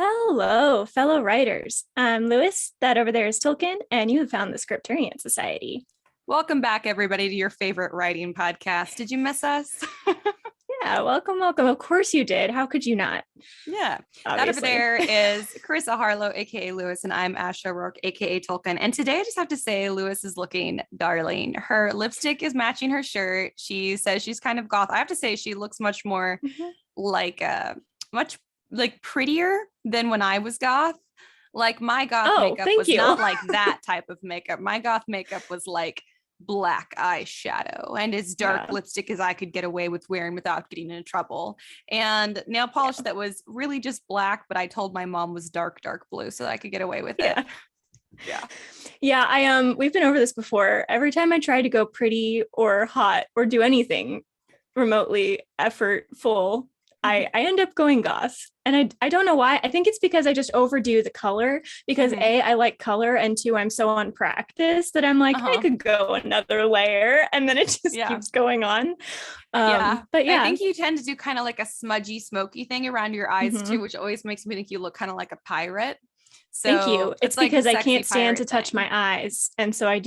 Hello, fellow writers. I'm Lewis. That over there is Tolkien, and you have found the Scripturient Society. Welcome back, everybody, to your favorite writing podcast. Did you miss us? Yeah, welcome, welcome. Of course you did. How could you not? Yeah. Obviously. That over there is Carissa Harlow, aka Lewis, and I'm Ash O'Rourke, aka Tolkien. And today I just have to say Lewis is looking darling. Her lipstick is matching her shirt. She says she's kind of goth. I have to say she looks much more like much like prettier than when I was goth. Like my goth makeup was not like that type of makeup. My goth makeup was like black eyeshadow and as dark lipstick as I could get away with wearing without getting into trouble, and nail polish that was really just black, but I told my mom was dark blue so that I could get away with it. I we've been over this before. Every time I try to go pretty or hot or do anything remotely effortful, I end up going goth. And I don't know why. I think it's because I just overdo the color because A, I like color, and two, I'm so unpracticed that I'm like, I could go another layer, and then it just keeps going on. But I think you tend to do kind of like a smudgy, smoky thing around your eyes too, which always makes me think you look kind of like a pirate. So thank you. It's like because I can't stand to touch my eyes. And so I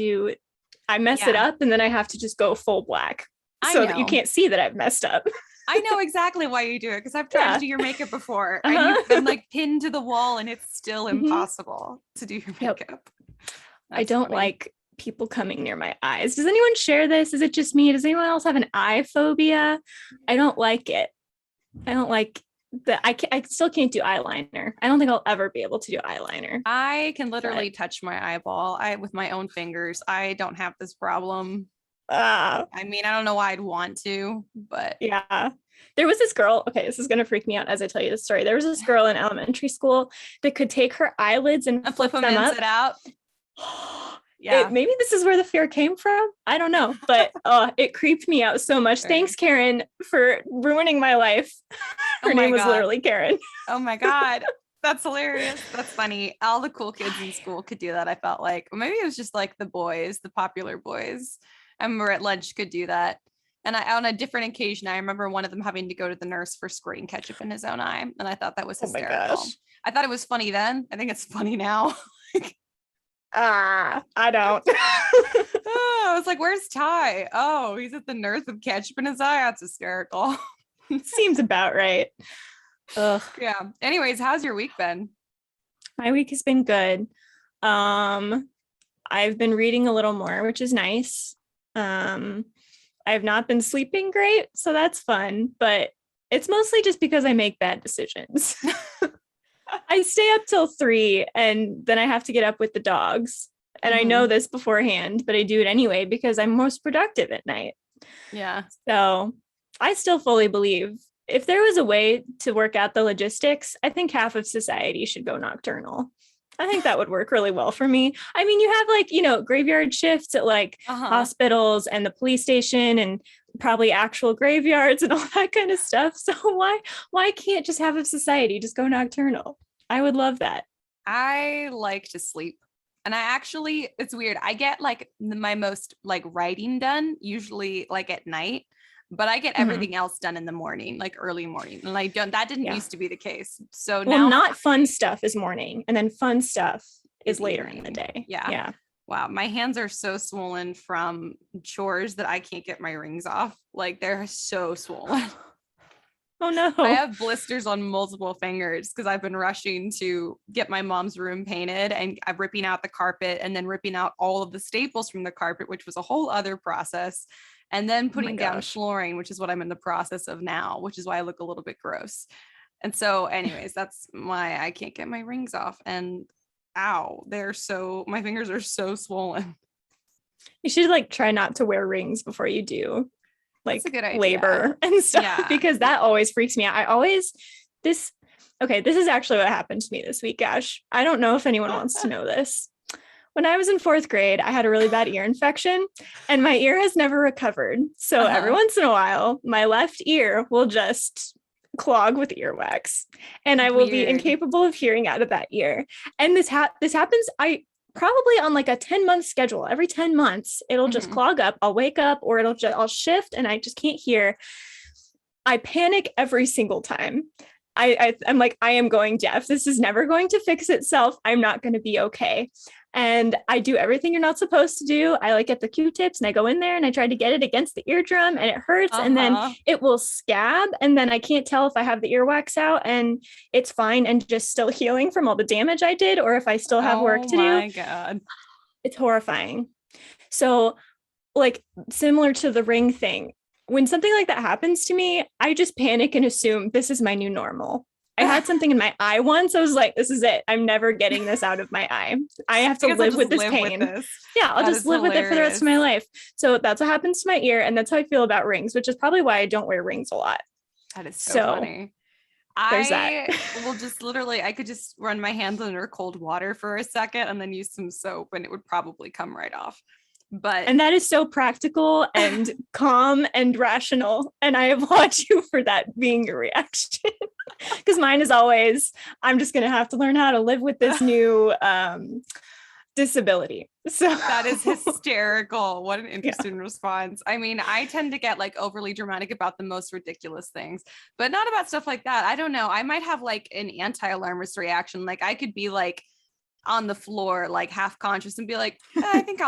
mess it up, and then I have to just go full black so that you can't see that I've messed up. I know exactly why you do it, because I've tried to do your makeup before and you've been like pinned to the wall and it's still impossible to do your makeup. I don't like people coming near my eyes. Does anyone share this? Is it just me? Does anyone else have an eye phobia? I don't like it. I don't like I still can't do eyeliner. I don't think I'll ever be able to do eyeliner. I can literally touch my eyeball with my own fingers. I don't have this problem. I mean, I don't know why I'd want to, but there was this girl. Okay, this is going to freak me out as I tell you this story. There was this girl in elementary school that could take her eyelids and flip them up. Sit out. Maybe this is where the fear came from. I don't know, but it creeped me out so much. Thanks, Karen, for ruining my life. Her name was literally Karen. Oh my God. That's hilarious. That's funny. All the cool kids in school could do that. I felt like maybe it was just like the boys, the popular boys. I remember at lunch could do that. And on a different occasion, I remember one of them having to go to the nurse for squirting ketchup in his own eye. And I thought that was hysterical. I thought it was funny then. I think it's funny now. I don't. I was like, where's Ty? Oh, he's at the nurse with ketchup in his eye. That's hysterical. Seems about right. Ugh. Yeah. Anyways, how's your week been? My week has been good. I've been reading a little more, which is nice. I've not been sleeping great, so that's fun, but it's mostly just because I make bad decisions. I stay up till 3 and then I have to get up with the dogs. And I know this beforehand, but I do it anyway because I'm most productive at night. Yeah. So I still fully believe if there was a way to work out the logistics, I think half of society should go nocturnal. I think that would work really well for me. I mean, you have graveyard shifts at hospitals and the police station and probably actual graveyards and all that kind of stuff. So why can't just have a society just go nocturnal? I would love that. I like to sleep. And it's weird. I get my most writing done usually at night, but I get everything else done in the morning, early morning. And that didn't used to be the case. So now not fun stuff is morning, and then fun stuff is later in the day. Yeah. Wow. My hands are so swollen from chores that I can't get my rings off. They're so swollen. Oh no. I have blisters on multiple fingers because I've been rushing to get my mom's room painted, and I'm ripping out the carpet and then ripping out all of the staples from the carpet, which was a whole other process. And then putting down flooring, which is what I'm in the process of now, which is why I look a little bit gross. And so anyways, that's why I can't get my rings off. And ow, my fingers are so swollen. You should try not to wear rings before you do labor and stuff, because that always freaks me out. This is actually what happened to me this week, Ash. I don't know if anyone wants to know this. When I was in 4th grade, I had a really bad ear infection and my ear has never recovered. So every once in a while, my left ear will just clog with earwax and I will be incapable of hearing out of that ear. And this happens, probably on a 10-month schedule. Every 10 months, it'll just clog up. I'll wake up or I'll shift and I just can't hear. I panic every single time. I'm like, I am going deaf. This is never going to fix itself. I'm not going to be okay. And I do everything you're not supposed to do. I like get the Q-tips and I go in there and I try to get it against the eardrum and it hurts. And then it will scab. And then I can't tell if I have the earwax out and it's fine and just still healing from all the damage I did, or if I still have work to do. Oh my God. It's horrifying. So like similar to the ring thing, when something like that happens to me, I just panic and assume this is my new normal. I had something in my eye once. I was like, this is it. I'm never getting this out of my eye. I have to live with this pain. Yeah, I'll just live with it for the rest of my life. So that's what happens to my ear. And that's how I feel about rings, which is probably why I don't wear rings a lot. That is so funny. I will just literally, I could just run my hands under cold water for a second and then use some soap and it would probably come right off. And that is so practical and calm and rational. And I applaud you for that being your reaction. Because mine is always, I'm just going to have to learn how to live with this new disability. So that is hysterical. What an interesting response. I mean, I tend to get like overly dramatic about the most ridiculous things, but not about stuff like that. I don't know. I might have like an anti-alarmist reaction. Like I could be like on the floor, like half conscious and be like, I think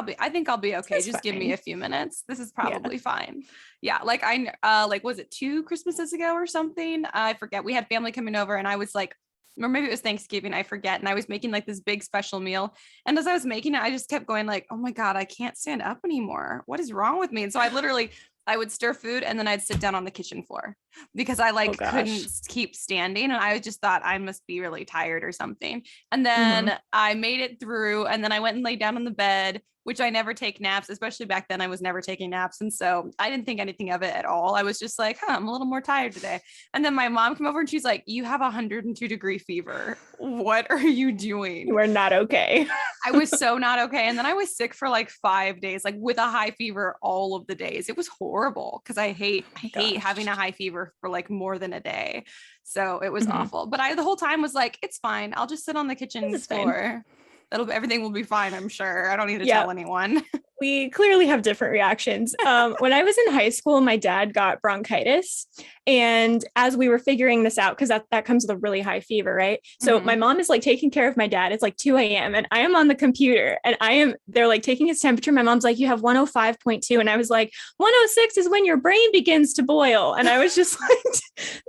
I'll be okay. Just give me a few minutes. This is probably fine. Yeah. Like like, was it 2 Christmases ago or something? I forget. We had family coming over and I was like, or maybe it was Thanksgiving, I forget. And I was making like this big special meal. And as I was making it, I just kept going like, oh my God, I can't stand up anymore. What is wrong with me? And so I would stir food and then I'd sit down on the kitchen floor because I couldn't keep standing. And I just thought I must be really tired or something. And then I made it through and then I went and laid down on the bed, which I never take naps, especially back then I was never taking naps. And so I didn't think anything of it at all. I was just like, I'm a little more tired today. And then my mom came over and she's like, you have 102-degree fever. What are you doing? You are not okay. I was so not okay. And then I was sick for like 5 days, like with a high fever all of the days. It was horrible because I hate having a high fever for like more than a day. So it was awful. But I the whole time was like, it's fine. I'll just sit on the kitchen floor. Everything will be fine, I'm sure. I don't need to tell anyone. We clearly have different reactions. When I was in high school, my dad got bronchitis. And as we were figuring this out, because that comes with a really high fever, right? So my mom is like taking care of my dad. It's like 2 a.m. and I am on the computer and they're like taking his temperature. My mom's like, you have 105.2. And I was like, 106 is when your brain begins to boil. And I was just like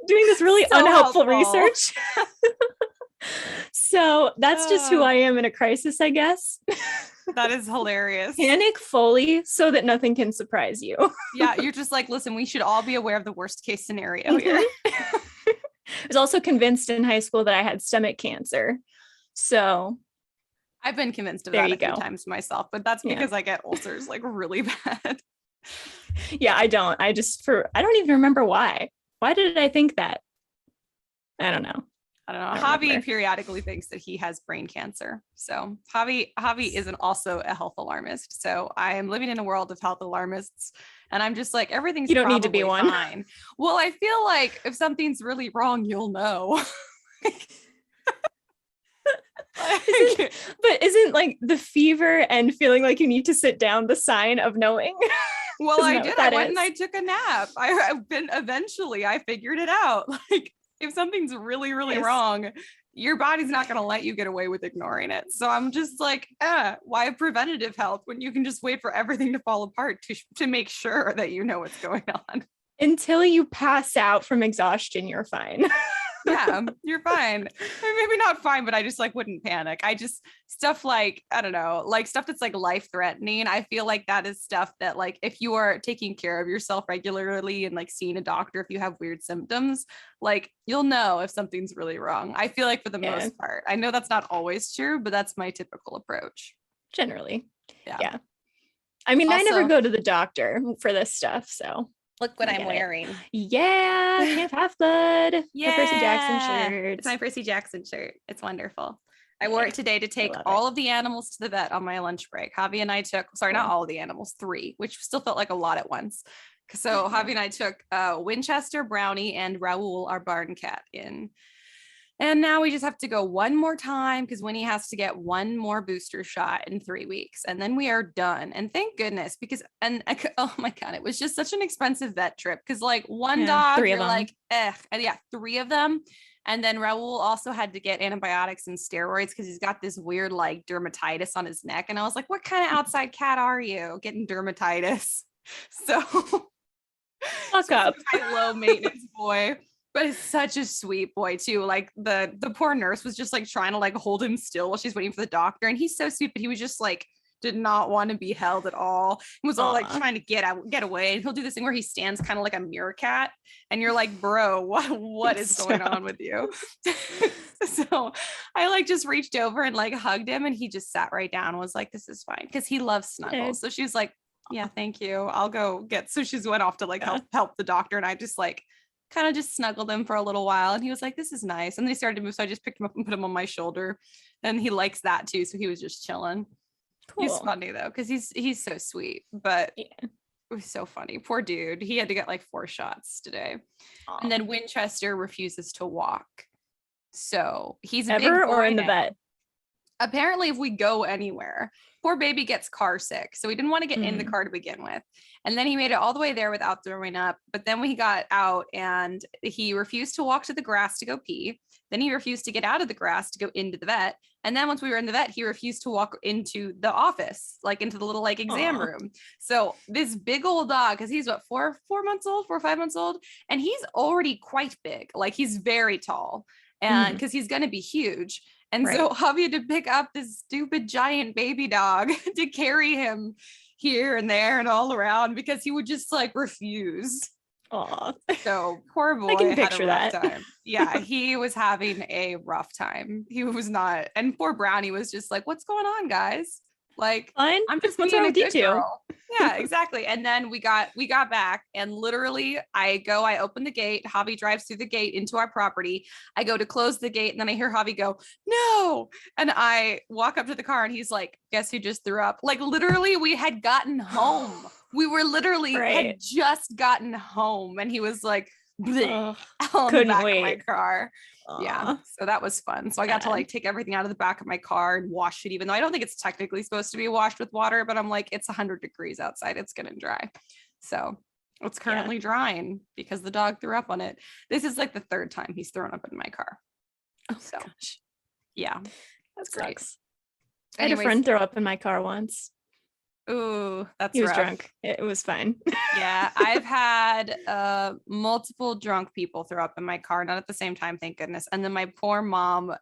doing this really unhelpful research. So that's just who I am in a crisis, I guess. That is hilarious. Panic fully so that nothing can surprise you. Yeah, you're just like, listen, we should all be aware of the worst case scenario here. I was also convinced in high school that I had stomach cancer. So I've been convinced of that a few times myself, but that's because I get ulcers like really bad. Yeah, I don't. I don't even remember why. Why did I think that? I don't know. Javi periodically thinks that he has brain cancer. So Javi isn't also a health alarmist. So I am living in a world of health alarmists and I'm just like, everything's you don't need to be one. Fine. Well, I feel like if something's really wrong, you'll know. Isn't like the fever and feeling like you need to sit down the sign of knowing? Well, I did. I went and I took a nap. Eventually I figured it out. Like, if something's really, really wrong, your body's not going to let you get away with ignoring it. So I'm just like, why preventative health when you can just wait for everything to fall apart to make sure that you know what's going on? Until you pass out from exhaustion, you're fine. Yeah, you're fine. Maybe not fine, but I just like wouldn't panic. I just stuff like, I don't know, like stuff that's like life threatening. I feel like that is stuff that like if you are taking care of yourself regularly and like seeing a doctor, if you have weird symptoms, like you'll know if something's really wrong. I feel like for the most part, I know that's not always true, but that's my typical approach. Generally. Yeah. I mean, also, I never go to the doctor for this stuff. So look what I'm wearing. Yeah, Camp Half-Blood. Yeah. My Percy Jackson shirt. It's my Percy Jackson shirt. It's wonderful. I wore it today to take all of the animals to the vet on my lunch break. Javi and I took, not all of the animals, 3, which still felt like a lot at once. So Javi and I took Winchester, Brownie, and Raoul, our barn cat, in. And now we just have to go one more time because Winnie has to get one more booster shot in 3 weeks. And then we are done. And thank goodness, because, oh my God, it was just such an expensive vet trip. Because like one dog, 3 of them. like, and 3 of them. And then Raul also had to get antibiotics and steroids because he's got this weird like dermatitis on his neck. And I was like, what kind of outside cat are you getting dermatitis? So fuck up. My low maintenance boy, but it's such a sweet boy too. Like the poor nurse was just like trying to like hold him still while she's waiting for the doctor. And he's so sweet, but he was just like, did not want to be held at all. He was all like trying to get away. And he'll do this thing where he stands kind of like a meerkat. And you're like, bro, what is going on with you? So I like just reached over and like hugged him, and he just sat right down and was like, this is fine. Cause he loves snuggles. So she was like, yeah, thank you. I'll go get, so she's went off to like help the doctor. And I just like kind of just snuggled him for a little while. And he was like, this is nice. And then he started to move. So I just picked him up and put him on my shoulder, and he likes that too. So he was just chilling. Cool. He's funny though, because he's so sweet, but it was so funny. Poor dude. He had to get like 4 shots today. Aww. And then Winchester refuses to walk. So he's ever or in the vet. Apparently, if we go anywhere, poor baby gets car sick. So we didn't want to get in the car to begin with. And then he made it all the way there without throwing up. But then we got out and he refused to walk to the grass to go pee. Then he refused to get out of the grass to go into the vet. And then once we were in the vet, he refused to walk into the office, like into the little like exam room. So this big old dog, because he's what, 4 months old, 4 or 5 months old. And he's already quite big. Like he's very tall. And because he's going to be huge. And so Javi had to pick up this stupid giant baby dog to carry him here and there and all around because he would just like refuse. Aw. So poor boy. I can picture had a rough that. time. Yeah, he was having a rough time. He was not. And poor Brownie was just like, what's going on, guys? Like, fine. I'm just what's being wrong a with you good two? girl. Yeah, exactly. And then we got back, and literally I open the gate. Javi drives through the gate into our property. I go to close the gate, and then I hear Javi go, no. And I walk up to the car, and he's like, guess who just threw up? Like literally we had gotten home. We were literally had just gotten home, and he was like, on the back of my car. Yeah, so that was fun. So I got to like take everything out of the back of my car and wash it, even though I don't think it's technically supposed to be washed with water, but I'm like, it's 100 degrees outside, it's gonna dry. So it's currently drying because the dog threw up on it. This is like the 3rd time he's thrown up in my car. So gosh. Yeah, that's great. I had a friend throw up in my car once. Ooh, he was rough. Drunk. It was fine. Yeah, I've had multiple drunk people throw up in my car, not at the same time, thank goodness. And then my poor mom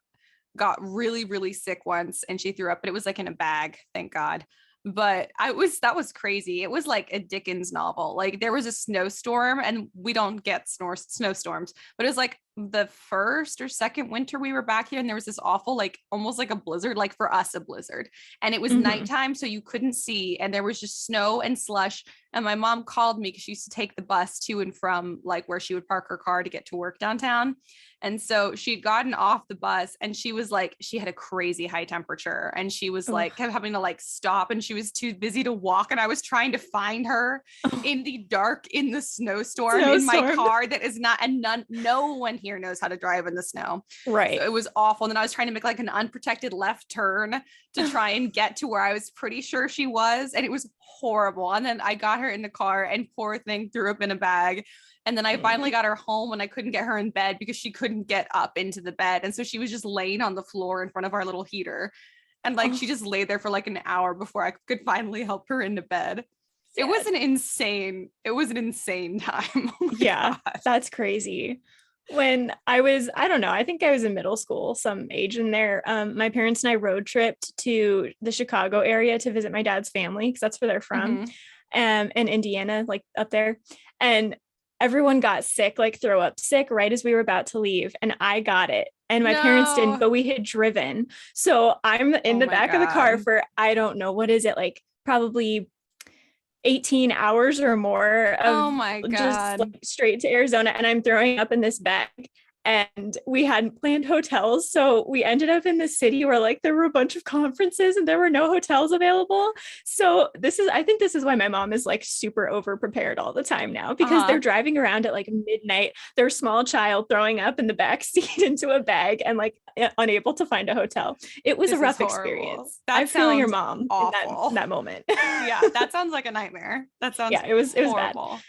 got really, really sick once, and she threw up, but it was like in a bag, thank God. But that was crazy. It was like a Dickens novel. Like there was a snowstorm, and we don't get snowstorms, but it was like the 1st or 2nd winter we were back here, and there was this awful, like almost like a blizzard, like for us a blizzard, and it was nighttime, so you couldn't see, and there was just snow and slush. And my mom called me because she used to take the bus to and from like where she would park her car to get to work downtown. And so she'd gotten off the bus, and she was like, she had a crazy high temperature, and she was like kept having to like stop, and she was too busy to walk. And I was trying to find her in the dark, in the snowstorm in my car that is not, and no one here knows how to drive in the snow. Right. So it was awful. And then I was trying to make like an unprotected left turn to try and get to where I was pretty sure she was. And it was horrible. And then I got her in the car, and poor thing threw up in a bag. And then I finally got her home, and I couldn't get her in bed because she couldn't get up into the bed. And so she was just laying on the floor in front of our little heater. And like, she just lay there for like an hour before I could finally help her into bed. It was an insane time. Yeah, that's crazy. When I was, I don't know, I think I was in middle school, some age in there. My parents and I road tripped to the Chicago area to visit my dad's family, because that's where they're from, in Indiana, like up there. And everyone got sick, like throw up sick right as we were about to leave. And I got it. And my parents didn't, but we had driven. So I'm in the back of the car for, I don't know, what is it, like probably 18 hours or more of just like straight to Arizona, and I'm throwing up in this bag. And we hadn't planned hotels, so we ended up in the city where like there were a bunch of conferences and there were no hotels available. So I think this is why my mom is like super over prepared all the time now, because they're driving around at like midnight, their small child throwing up in the back seat into a bag, and like unable to find a hotel. It was a rough experience. I feel your mom in that moment. Yeah, that sounds like a nightmare. That sounds it was horrible. Bad.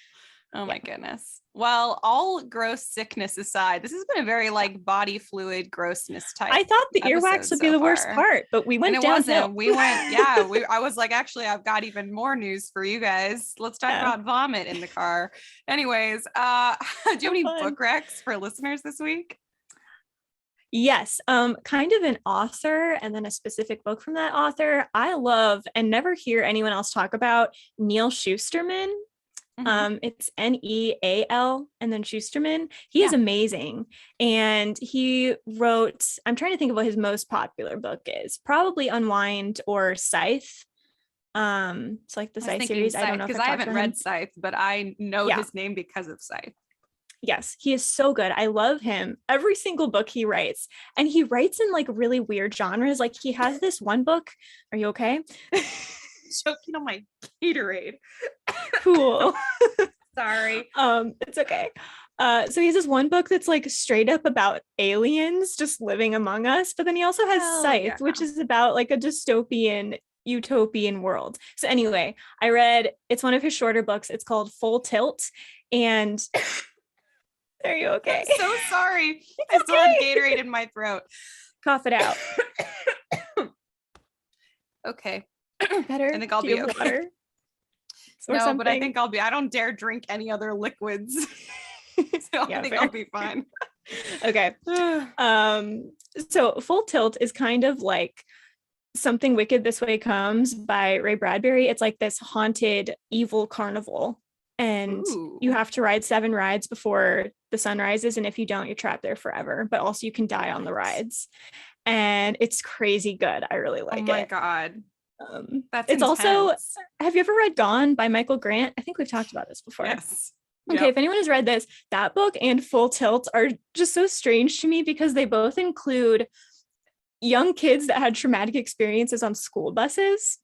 Oh my goodness. Well, all gross sickness aside, this has been a very like body fluid grossness type. I thought the earwax would be the worst part, but we went downhill. We went, I was like, actually, I've got even more news for you guys. Let's talk about vomit in the car. Anyways, do you have any book recs for listeners this week? Yes, kind of an author and then a specific book from that author. I love and never hear anyone else talk about Neal Shusterman. It's Neal and then Shusterman. He is amazing. And he wrote, I'm trying to think of what his most popular book is. Probably Unwind or Scythe. It's like the Scythe series. Scythe, I don't know because I haven't read Scythe, but I know his name because of Scythe. Yes, he is so good. I love him. Every single book he writes, and he writes in like really weird genres. Like he has this one book. Are you okay? Choking on my Gatorade. Cool. Sorry. It's okay. So he has this one book that's like straight up about aliens just living among us, but then he also has Scythe, which is about like a dystopian utopian world. So anyway, it's one of his shorter books. It's called Full Tilt, and are you okay? I'm so sorry. I still have Gatorade in my throat. Cough it out. Okay. Better. I think I'll be okay. Water no, something. But I think I'll be. I don't dare drink any other liquids, so I think I'll be fine. Okay. So Full Tilt is kind of like Something Wicked This Way Comes by Ray Bradbury. It's like this haunted evil carnival, and you have to ride 7 rides before the sun rises, and if you don't, you're trapped there forever. But also you can die on the rides, and it's crazy good. I really like it. Oh my god. It's intense. Also, have you ever read Gone by Michael Grant? I think we've talked about this before. Yes. Okay, if anyone has read this, that book and Full Tilt are just so strange to me because they both include young kids that had traumatic experiences on school buses.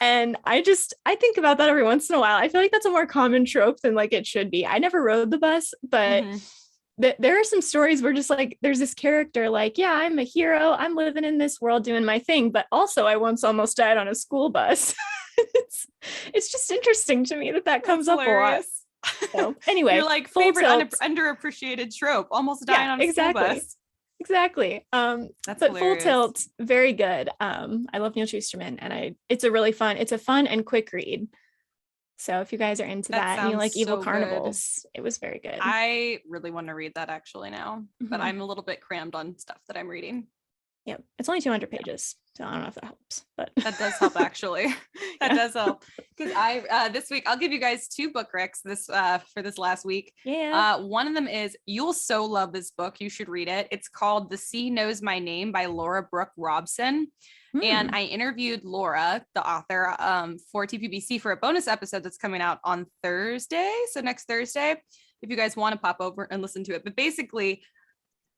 And I think about that every once in a while. I feel like that's a more common trope than like it should be. I never rode the bus, but there are some stories where just like there's this character like, yeah, I'm a hero, I'm living in this world doing my thing, but also I once almost died on a school bus. it's just interesting to me that comes up a lot. So anyway, you're like favorite underappreciated trope, almost dying on a school bus. Exactly. That's but hilarious. Full Tilt, very good. I love Neal Shusterman, and it's a fun and quick read. So if you guys are into that and you like evil carnivals, it was very good. I really want to read that actually now, but I'm a little bit crammed on stuff that I'm reading. Yep. It's only 200 pages. So I don't know if that helps, but that does help actually. That does help. Because this week I'll give you guys 2 book recs for this last week. Yeah. One of them is, you'll so love this book. You should read it. It's called The Sea Knows My Name by Laura Brooke Robson. And I interviewed Laura, the author, for TPBC for a bonus episode that's coming out on Thursday. So next Thursday, if you guys want to pop over and listen to it. But basically,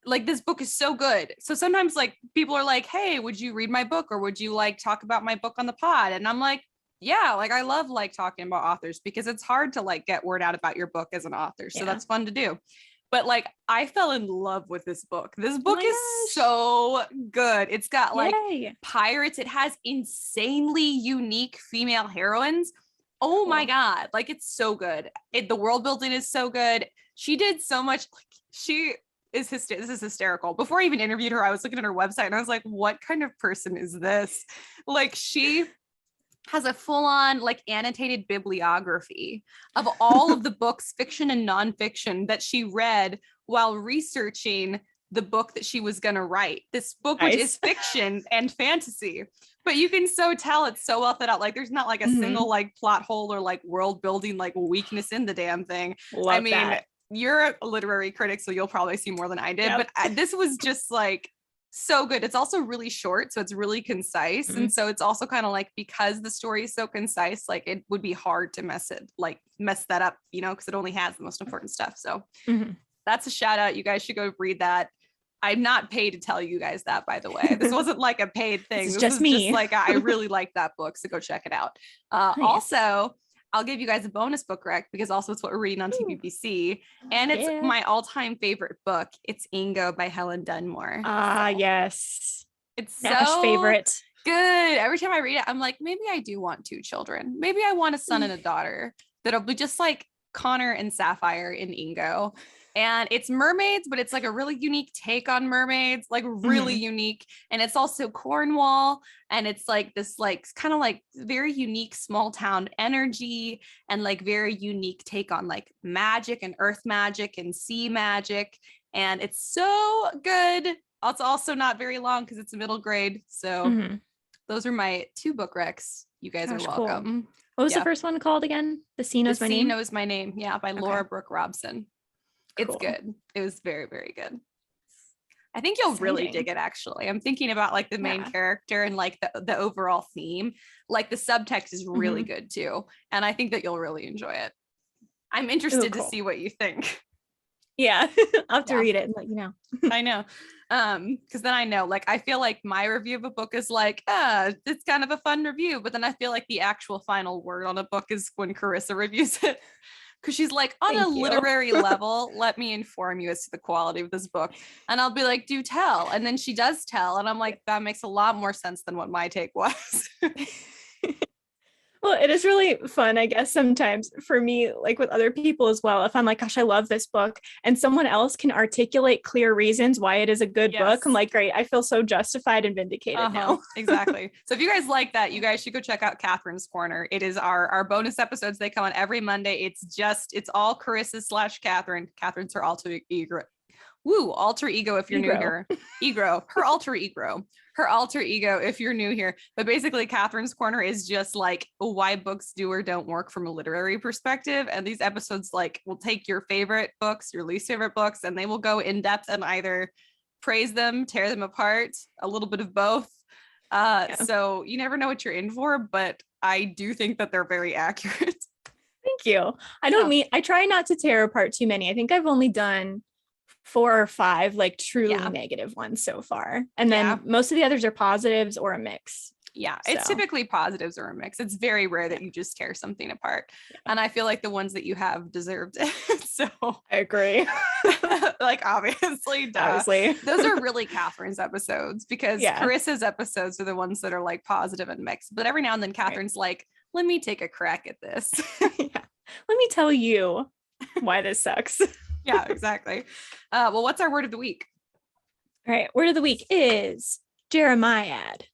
like, this book is so good. So sometimes like people are like, hey, would you read my book? Or would you like talk about my book on the pod? And I'm like, yeah, like I love like talking about authors because it's hard to like get word out about your book as an author. So that's fun to do. But like, I fell in love with this book. This book is so good. It's got like pirates. It has insanely unique female heroines. Oh my God. Like, it's so good. The world building is so good. She did so much. Like, this is hysterical. Before I even interviewed her, I was looking at her website and I was like, what kind of person is this? Like, she has a full-on like annotated bibliography of all of the books, fiction and nonfiction, that she read while researching the book that she was going to write. This book, which is fiction and fantasy, but you can so tell it's so well thought out. Like, there's not like a single like plot hole or like world building like weakness in the damn thing. Love that. You're a literary critic, so you'll probably see more than I did, but this was just like so good. It's also really short, so it's really concise. And so it's also kind of like, because the story is so concise, like it would be hard to mess that up, you know, because it only has the most important stuff. So that's a shout out. You guys should go read that. I'm not paid to tell you guys that, by the way. This wasn't like a paid thing. This just me. Just like, I really like that book, so go check it out. Also, I'll give you guys a bonus book rec because also it's what we're reading on TPBC, and it's my all-time favorite book. It's Ingo by Helen Dunmore. Yes. It's Ash so favorite. Good. Every time I read it, I'm like, maybe I do want 2 children. Maybe I want a son and a daughter that'll be just like Connor and Sapphire in Ingo. And it's mermaids, but it's like a really unique take on mermaids, like really unique. And it's also Cornwall. And it's like this, like kind of like very unique small town energy and like very unique take on like magic and earth magic and sea magic. And it's so good. It's also not very long because it's a middle grade. So those are my 2 book recs. You guys are welcome. Cool. What was the first one called again? The Sea Knows My Name? The Sea Knows My Name. Yeah, by Laura Brooke Robson. Cool. It's good. It was very, very good. I think you'll really dig it, actually. I'm thinking about like the main character and like the overall theme. Like the subtext is really good too. And I think that you'll really enjoy it. I'm interested to see what you think. Yeah, I'll have to read it and let you know. I know. Because then I know, like, I feel like my review of a book is like, it's kind of a fun review. But then I feel like the actual final word on a book is when Karissa reviews it. Because she's like, on a literary level, let me inform you as to the quality of this book. And I'll be like, do tell. And then she does tell. And I'm like, that makes a lot more sense than what my take was. Well, it is really fun, I guess, sometimes for me, like with other people as well. If I'm like, gosh, I love this book, and someone else can articulate clear reasons why it is a good book, I'm like, great, I feel so justified and vindicated now. Exactly. So if you guys like that, you guys should go check out Catherine's Corner. It is our bonus episodes. They come on every Monday. It's all Carissa / Catherine. Catherine's her alter ego. Alter ego if you're new here. Her alter ego if you're new here. But basically Catherine's Corner is just like why books do or don't work from a literary perspective. And these episodes like will take your favorite books, your least favorite books, and they will go in depth and either praise them, tear them apart, a little bit of both. So you never know what you're in for, but I do think that they're very accurate. Thank you. I try not to tear apart too many. I think I've only done 4 or 5 like truly negative ones so far. And then most of the others are positives or a mix. Yeah, it's typically positives or a mix. It's very rare that you just tear something apart. And I feel like the ones that you have deserved it. So I agree. Like obviously. Those are really Catherine's episodes because Carissa's episodes are the ones that are like positive and mixed. But every now and then Catherine's like, let me take a crack at this. Let me tell you why this sucks. Yeah, exactly. Well, what's our word of the week? All right. Word of the week is Jeremiad.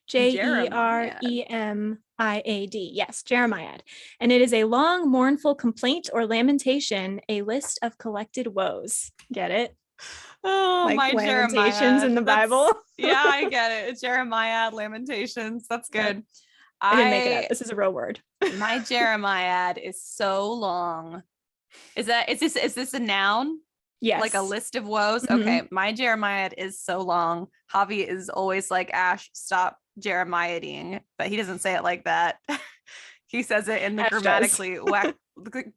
Jeremiad. Yes, Jeremiad. And it is a long, mournful complaint or lamentation, a list of collected woes. Get it? Oh, like my Lamentations Jeremiad. In the Bible. Yeah, I get it. It's Jeremiad, Lamentations. That's good. I didn't make it up. This is a real word. My Jeremiad is so long. Is this a noun? Yes. Like a list of woes? Okay. My Jeremiad is so long. Javi is always like, Ash, stop Jeremiading. But he doesn't say it like that. He says it in the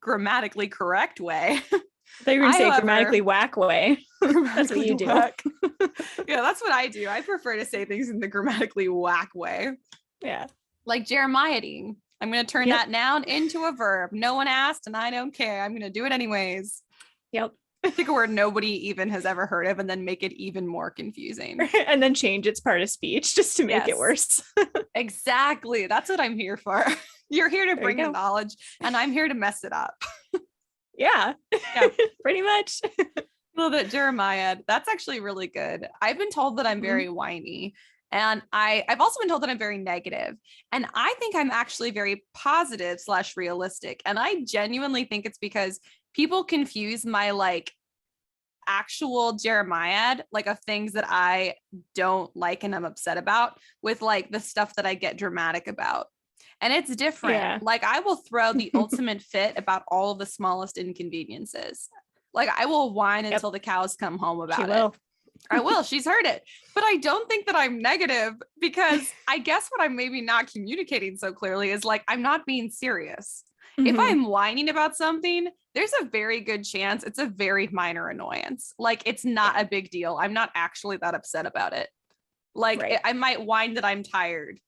grammatically correct way. They were going to say grammatically whack way. That's what you do. Yeah, that's what I do. I prefer to say things in the grammatically whack way. Yeah. Like Jeremiading. I'm going to turn that noun into a verb. No one asked and I don't care. I'm going to do it anyways. Yep. Pick a word nobody even has ever heard of and then make it even more confusing. And then change its part of speech just to make it worse. Exactly. That's what I'm here for. You're here to bring the knowledge and I'm here to mess it up. Yeah. Pretty much. A little bit Jeremiad. That's actually really good. I've been told that I'm very whiny. And I've also been told that I'm very negative. And I think I'm actually very positive / realistic. And I genuinely think it's because people confuse my like actual Jeremiad, like of things that I don't like and I'm upset about with like the stuff that I get dramatic about. And it's different. Yeah. Like I will throw the ultimate fit about all of the smallest inconveniences. Like I will whine until the cows come home about it. I will. She's heard it. But I don't think that I'm negative because I guess what I'm maybe not communicating so clearly is like, I'm not being serious. If I'm whining about something, there's a very good chance it's a very minor annoyance. Like it's not a big deal. I'm not actually that upset about it. Like I might whine that I'm tired.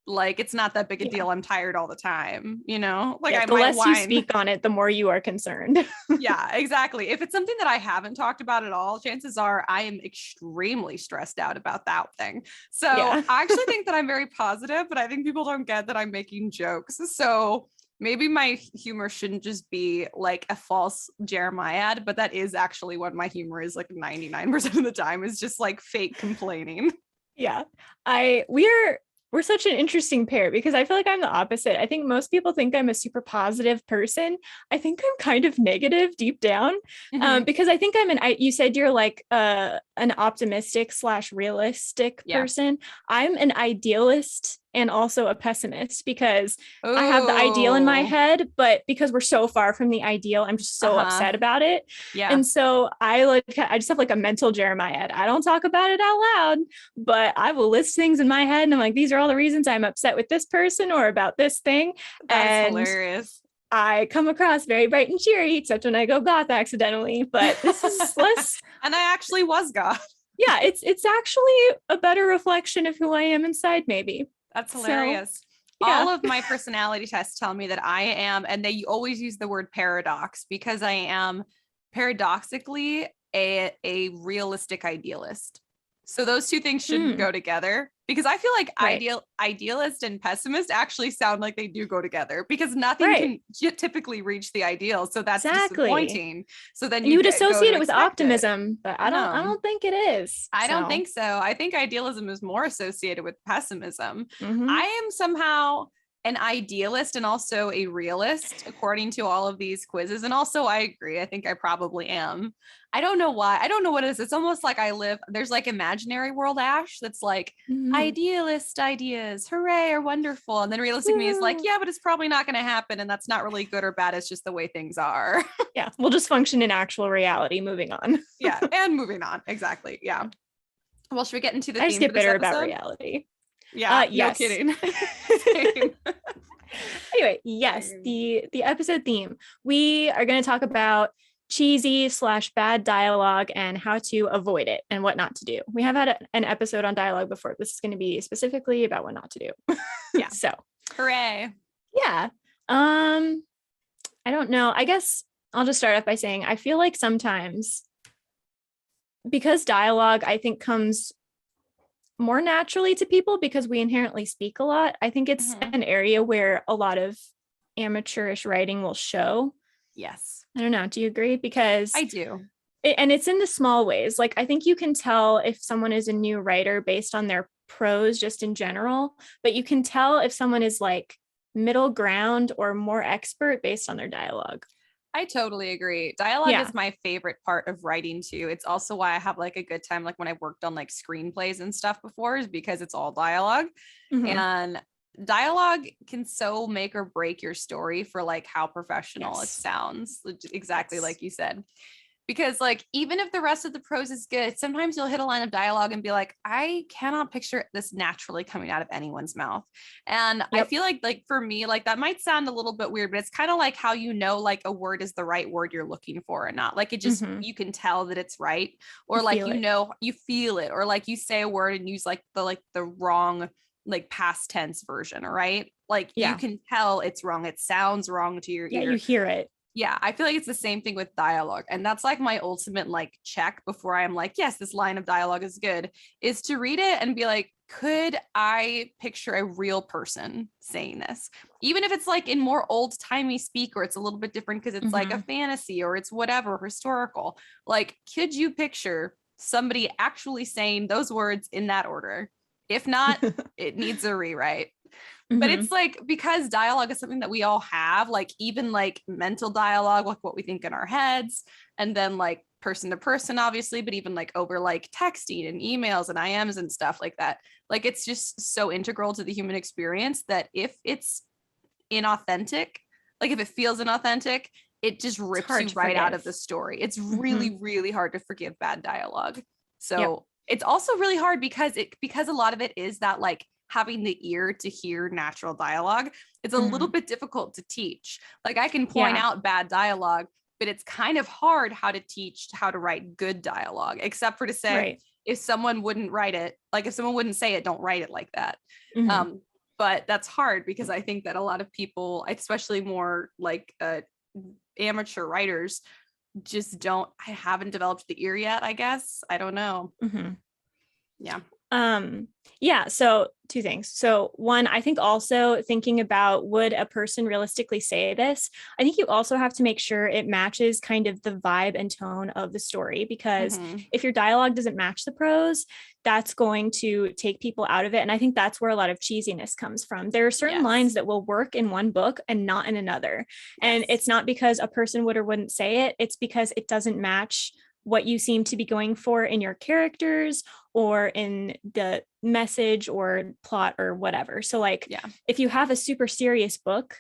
Like it's not that big a deal. I'm tired all the time, you know, like the less you speak on it, the more you are concerned. Yeah, exactly. If it's something that I haven't talked about at all, chances are I am extremely stressed out about that thing. So I actually think that I'm very positive, but I think people don't get that I'm making jokes. So maybe my humor shouldn't just be like a false Jeremiad, but that is actually what my humor is like 99% of the time, is just like fake complaining. Yeah. We're such an interesting pair because I feel like I'm the opposite. I think most people think I'm a super positive person. I think I'm kind of negative deep down, because I think you said you're like an optimistic / realistic person. I'm an idealist and also a pessimist because I have the ideal in my head, but because we're so far from the ideal, I'm just so upset about it. Yeah. And so I just have like a mental Jeremiad. I don't talk about it out loud, but I will list things in my head and I'm like, these are all the reasons I'm upset with this person or about this thing. That's hilarious. I come across very bright and cheery, except when I go goth accidentally, but this is less. And I actually was goth. Yeah, it's actually a better reflection of who I am inside, maybe. That's hilarious. So, all of my personality tests tell me that I am, and they always use the word paradox, because I am paradoxically a realistic idealist. So those two things shouldn't go together, because I feel like idealist and pessimist actually sound like they do go together, because nothing can typically reach the ideal. So that's disappointing. So then you would associate it with optimism, but I don't think it is. I don't think so. I think idealism is more associated with pessimism. I am somehow an idealist and also a realist, according to all of these quizzes. And also I agree. I think I probably am. I don't know why. I don't know what it is. It's almost like there's like imaginary world Ash that's like idealist ideas, hooray, or wonderful. And then realistic me is like, yeah, but it's probably not going to happen. And that's not really good or bad. It's just the way things are. Yeah. We'll just function in actual reality. Moving on. Yeah. And moving on. Exactly. Yeah. Well, should we get into the theme? I just get bitter about reality. Yeah. Yes. No kidding. Anyway, yes, the episode theme. We are going to talk about cheesy / bad dialogue and how to avoid it and what not to do. We have had an episode on dialogue before. This is going to be specifically about what not to do. Yeah. So, hooray. Yeah. I don't know. I guess I'll just start off by saying I feel like sometimes, because dialogue, I think, comes more naturally to people because we inherently speak a lot. I think it's an area where a lot of amateurish writing will show. Yes. I don't know. Do you agree? Because I do. And it's in the small ways. Like, I think you can tell if someone is a new writer based on their prose just in general, but you can tell if someone is like middle ground or more expert based on their dialogue. I totally agree. Dialogue is my favorite part of writing too. It's also why I have like a good time, like when I've worked on like screenplays and stuff before, is because it's all dialogue. And dialogue can so make or break your story for like how professional it sounds. Exactly like you said. Because like, even if the rest of the prose is good, sometimes you'll hit a line of dialogue and be like, I cannot picture this naturally coming out of anyone's mouth. And I feel like for me, like that might sound a little bit weird, but it's kind of like how, you know, like a word is the right word you're looking for or not. Like it just, you can tell that it's right. Or like, you know, you feel it, or like you say a word and use like the wrong, like past tense version, right? Like you can tell it's wrong. It sounds wrong to your ear. Yeah, you hear it. Yeah, I feel like it's the same thing with dialogue. And that's like my ultimate like check before I'm like, yes, this line of dialogue is good, is to read it and be like, could I picture a real person saying this? Even if it's like in more old timey speak, or it's a little bit different because it's like a fantasy or it's whatever, historical. Like, could you picture somebody actually saying those words in that order? If not, it needs a rewrite. But it's like, because dialogue is something that we all have, like even like mental dialogue, like what we think in our heads, and then like person to person, obviously, but even like over like texting and emails and IMs and stuff like that. Like it's just so integral to the human experience that if it's inauthentic, like if it feels inauthentic, it just rips you right out of the story. It's really, really hard to forgive bad dialogue. So it's also really hard because a lot of it is that like having the ear to hear natural dialogue. It's a little bit difficult to teach. Like I can point out bad dialogue, but it's kind of hard how to teach how to write good dialogue, except for to say, if someone wouldn't write it, like if someone wouldn't say it, don't write it like that. But that's hard because I think that a lot of people, especially more like amateur writers, just haven't developed the ear yet, I guess. I don't know. Yeah. Yeah, so two things. So one, I think also thinking about, would a person realistically say this? I think you also have to make sure it matches kind of the vibe and tone of the story, because if your dialogue doesn't match the prose, that's going to take people out of it. And I think that's where a lot of cheesiness comes from. There are certain lines that will work in one book and not in another. And it's not because a person would or wouldn't say it, it's because it doesn't match what you seem to be going for in your characters or in the message or plot or whatever. So like, if you have a super serious book,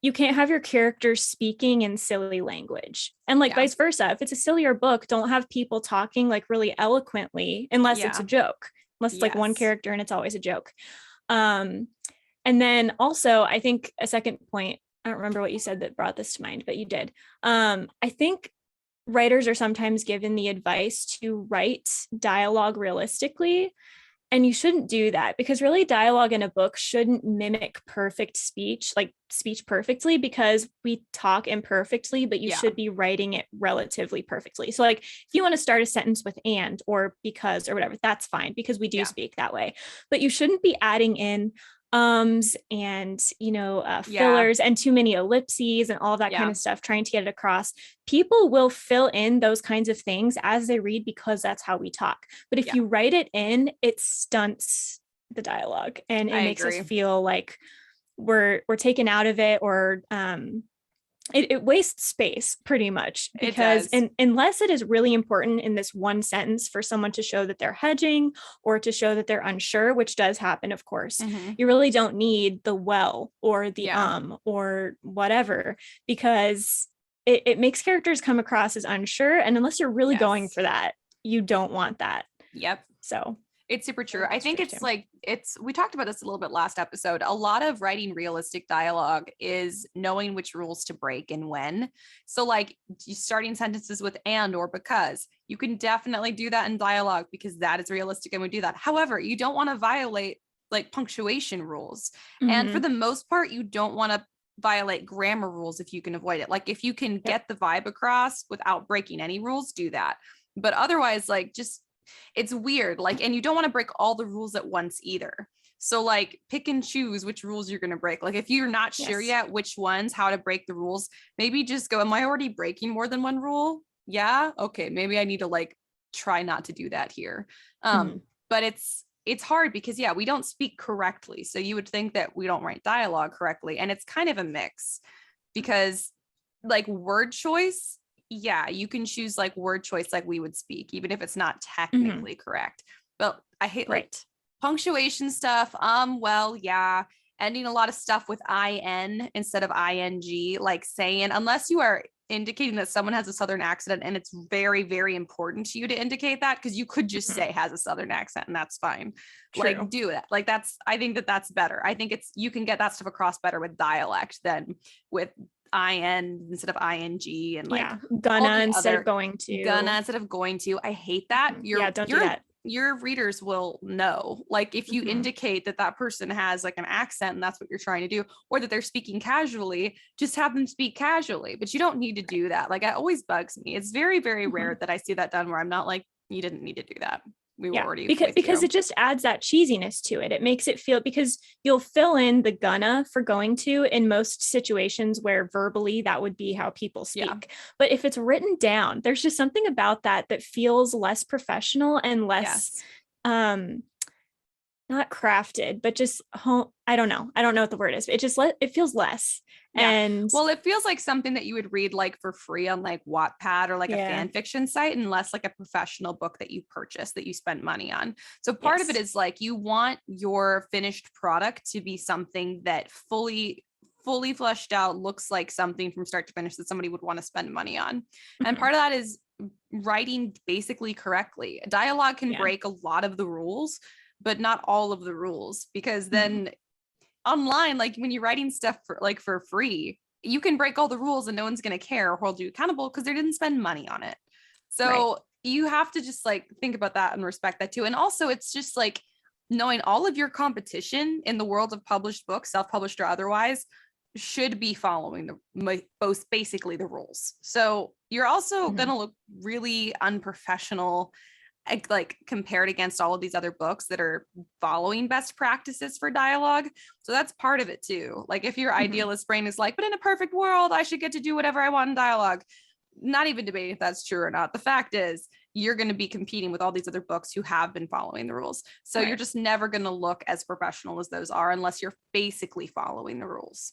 you can't have your characters speaking in silly language, and like vice versa. If it's a sillier book, don't have people talking like really eloquently unless it's a joke, unless it's like one character and it's always a joke. And then also, I think a second point, I don't remember what you said that brought this to mind, but you did. I think writers are sometimes given the advice to write dialogue realistically, and you shouldn't do that, because really dialogue in a book shouldn't mimic perfect speech, like speech perfectly, because we talk imperfectly, but you should be writing it relatively perfectly. So like if you want to start a sentence with and or because or whatever, that's fine, because we do speak that way, but you shouldn't be adding in and fillers and too many ellipses and all that kind of stuff, trying to get it across. People will fill in those kinds of things as they read, because that's how we talk. But if you write it in, it stunts the dialogue, and it makes us feel like we're taken out of it, or it wastes space pretty much, because unless it is really important in this one sentence for someone to show that they're hedging or to show that they're unsure, which does happen, of course, you really don't need the well or the or whatever, because it makes characters come across as unsure, and unless you're really going for that, you don't want that. So it's super true. I think it's like, we talked about this a little bit last episode. A lot of writing realistic dialogue is knowing which rules to break and when. So like starting sentences with and or because, you can definitely do that in dialogue because that is realistic and we do that. However, you don't want to violate like punctuation rules. And for the most part, you don't want to violate grammar rules if you can avoid it. Like if you can get the vibe across without breaking any rules, do that. But otherwise, like just, it's weird, like, and you don't want to break all the rules at once either. So like pick and choose which rules you're going to break. Like if you're not sure yet which ones, how to break the rules, maybe just go, am I already breaking more than one rule? Yeah. Okay. Maybe I need to like try not to do that here. But it's hard because we don't speak correctly. So you would think that we don't write dialogue correctly. And it's kind of a mix, because like word choice, you can choose like word choice like we would speak, even if it's not technically correct. But I hate like punctuation stuff. Ending a lot of stuff with in instead of ing, like saying, unless you are indicating that someone has a Southern accent and it's very, very important to you to indicate that, because you could just say has a Southern accent and that's fine. Like do that. Like I think that's better. I think you can get that stuff across better with dialect than with in instead of ing, and like gonna instead of going to. I hate that. Don't do that. Your readers will know, like if you indicate that person has like an accent and that's what you're trying to do, or that they're speaking casually, just have them speak casually, but you don't need to do that. Like it always bugs me. It's very, very rare that I see that done where I'm not like, you didn't need to do that. We were already because it just adds that cheesiness to it. It makes it feel, because you'll fill in the gonna for going to in most situations where verbally that would be how people speak. But if it's written down, there's just something about that feels less professional and less not crafted, but just I don't know what the word is. It just it feels less. And well, it feels like something that you would read like for free on like Wattpad or like a fan fiction site, and less like a professional book that you purchase, that you spend money on. So part of it is like, you want your finished product to be something that fully fleshed out, looks like something from start to finish that somebody would want to spend money on. And part of that is writing basically correctly. Dialogue can break a lot of the rules, but not all of the rules, because then online, like when you're writing stuff for free, you can break all the rules and no one's going to care or hold you accountable because they didn't spend money on it. So you have to just like think about that and respect that too. And also it's just like knowing all of your competition in the world of published books, self-published or otherwise, should be following both basically the rules. So you're also going to look really unprofessional like compared against all of these other books that are following best practices for dialogue. So that's part of it too. Like if your idealist brain is like, but in a perfect world, I should get to do whatever I want in dialogue. Not even debating if that's true or not. The fact is you're going to be competing with all these other books who have been following the rules. So you're just never going to look as professional as those are unless you're basically following the rules.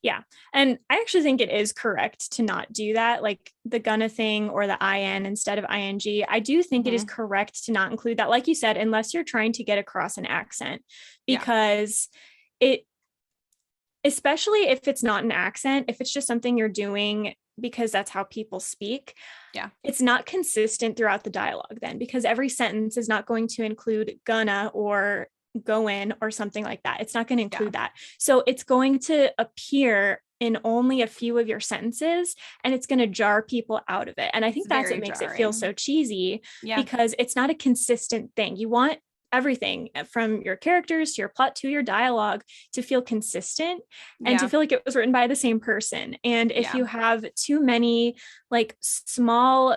Yeah. And I actually think it is correct to not do that, like the gonna thing or the IN instead of ING. I do think it is correct to not include that, like you said, unless you're trying to get across an accent, because it, especially if it's not an accent, if it's just something you're doing because that's how people speak, it's not consistent throughout the dialogue then, because every sentence is not going to include gonna or go in or something like that. It's not going to include that. So it's going to appear in only a few of your sentences, and it's going to jar people out of it. And I think that's what makes it feel so cheesy, because it's not a consistent thing. You want everything from your characters to your plot to your dialogue to feel consistent and to feel like it was written by the same person. And if you have too many like small,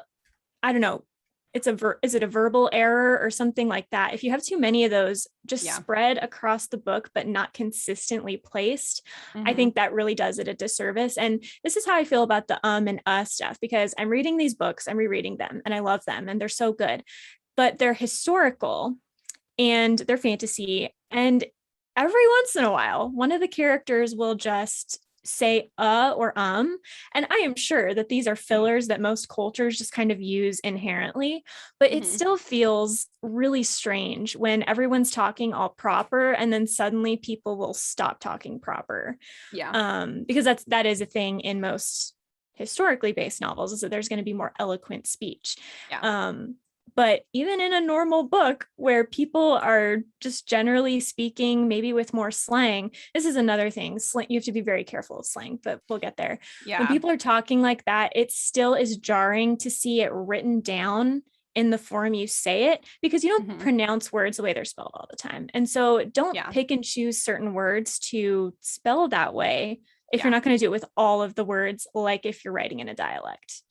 I don't know, is it a verbal error or something like that? If you have too many of those just spread across the book, but not consistently placed, I think that really does it a disservice. And this is how I feel about the and stuff, because I'm reading these books, I'm rereading them, and I love them and they're so good, but they're historical and they're fantasy. And every once in a while, one of the characters will just say or and I am sure that these are fillers that most cultures just kind of use inherently, but it still feels really strange when everyone's talking all proper and then suddenly people will stop talking proper, because that is a thing in most historically based novels, is that there's going to be more eloquent speech. But even in a normal book where people are just generally speaking, maybe with more slang, this is another thing. Slang, you have to be very careful of slang, but we'll get there. When people are talking like that, it still is jarring to see it written down in the form you say it, because you don't pronounce words the way they're spelled all the time. And so don't pick and choose certain words to spell that way if you're not going to do it with all of the words, like if you're writing in a dialect.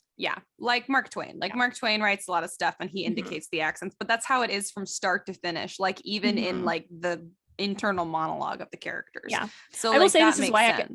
Like Mark Twain. Mark Twain writes a lot of stuff and he indicates the accents, but that's how it is from start to finish, like even in like the internal monologue of the characters. So I will say this is why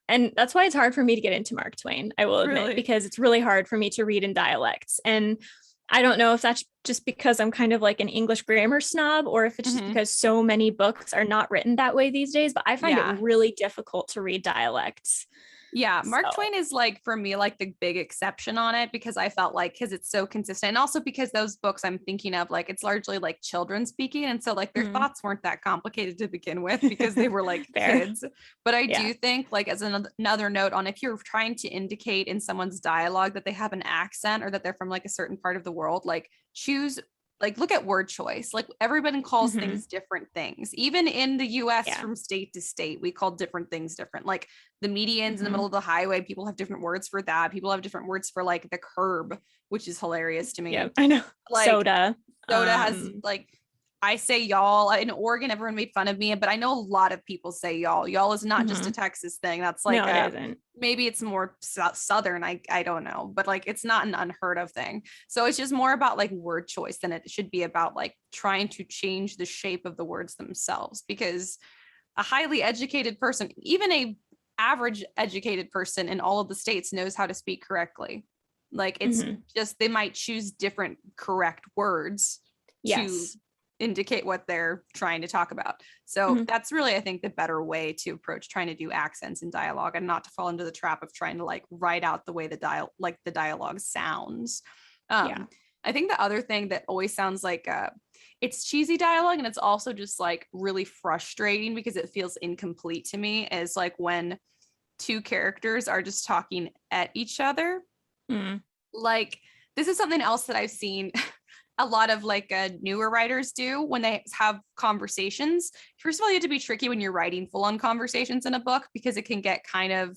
and that's why it's hard for me to get into Mark Twain, I will admit, because it's really hard for me to read in dialects. And I don't know if that's just because I'm kind of like an English grammar snob, or if it's just because so many books are not written that way these days, but I find it really difficult to read dialects. Mark Twain is like, for me, like the big exception on it, because I felt like, because it's so consistent, and also because those books I'm thinking of, like it's largely like children speaking, and so like their thoughts weren't that complicated to begin with because they were like kids. But I do think, like, as another note on, if you're trying to indicate in someone's dialogue that they have an accent or that they're from like a certain part of the world, like choose, like look at word choice. Like everybody calls things different things. Even in the US from state to state, we call different things different. Like the medians in the middle of the highway, people have different words for that. People have different words for like the curb, which is hilarious to me. I know. Like soda has like, I say y'all. In Oregon, everyone made fun of me, but I know a lot of people say y'all. Y'all is not just a Texas thing. That's like, no, it isn't. Maybe it's more Southern. I don't know, but like, it's not an unheard of thing. So it's just more about like word choice than it should be about like trying to change the shape of the words themselves, because a highly educated person, even a average educated person in all of the states, knows how to speak correctly. Like it's just, they might choose different correct words to indicate what they're trying to talk about. So that's really, I think, the better way to approach trying to do accents in dialogue, and not to fall into the trap of trying to like write out the way the dialogue sounds. I think the other thing that always sounds like it's cheesy dialogue, and it's also just like really frustrating because it feels incomplete to me, is like when two characters are just talking at each other. Like this is something else that I've seen a lot of like newer writers do when they have conversations. First of all, you have to be tricky when you're writing full-on conversations in a book, because it can kind of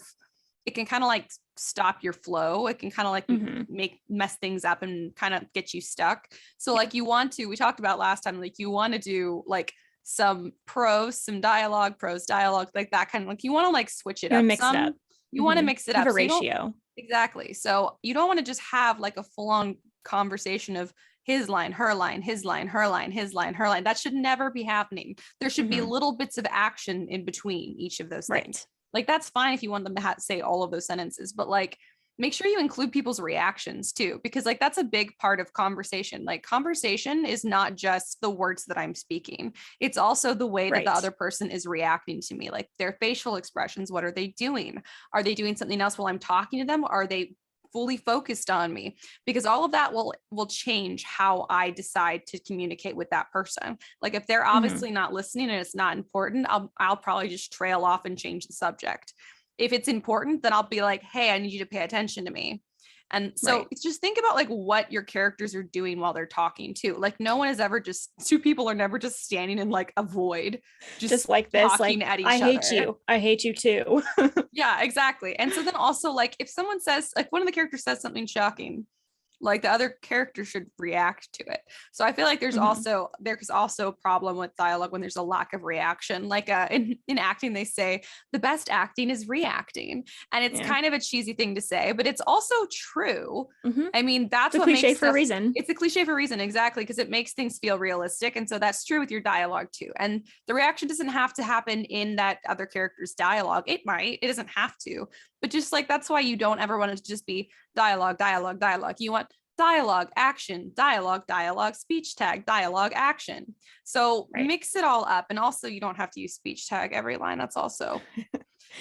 like stop your flow. It can kind of like mess things up and kind of get you stuck. So like we talked about last time, like you want to do like some prose, some dialogue, prose dialogue, like that kind of, like you want to like switch it up. Mix it up. You want to mix it up. Have a ratio. Exactly. So you don't want to just have like a full-on conversation of his line, her line, his line, her line, his line, her line. That should never be happening. There should be little bits of action in between each of those things. Like, that's fine if you want them to say all of those sentences, but like, make sure you include people's reactions too, because like that's a big part of conversation. Like, conversation is not just the words that I'm speaking. It's also the way that the other person is reacting to me, like their facial expressions. What are they doing? Are they doing something else while I'm talking to them? Are they fully focused on me? Because all of that will change how I decide to communicate with that person. Like, if they're obviously not listening and it's not important, I'll probably just trail off and change the subject. If it's important, then I'll be like, hey, I need you to pay attention to me. And so just think about like what your characters are doing while they're talking too. Like, no one is ever two people are never just standing in like a void, just like this, talking like, at each other. I hate you too. Yeah, exactly. And so then also, like, if someone says, like, one of the characters says something shocking, like, the other character should react to it. So I feel like there's also a problem with dialogue when there's a lack of reaction. Like in acting, they say the best acting is reacting, and it's kind of a cheesy thing to say, but it's also true. I mean, that's what cliche for a reason. It's a cliche for a reason, exactly, because it makes things feel realistic, and so that's true with your dialogue too. And the reaction doesn't have to happen in that other character's dialogue. It might. It doesn't have to. But just like, that's why you don't ever want it to just be dialogue, dialogue, dialogue. You want dialogue, action, dialogue, dialogue, speech tag, dialogue, action. So mix it all up. And also, you don't have to use speech tag every line. That's also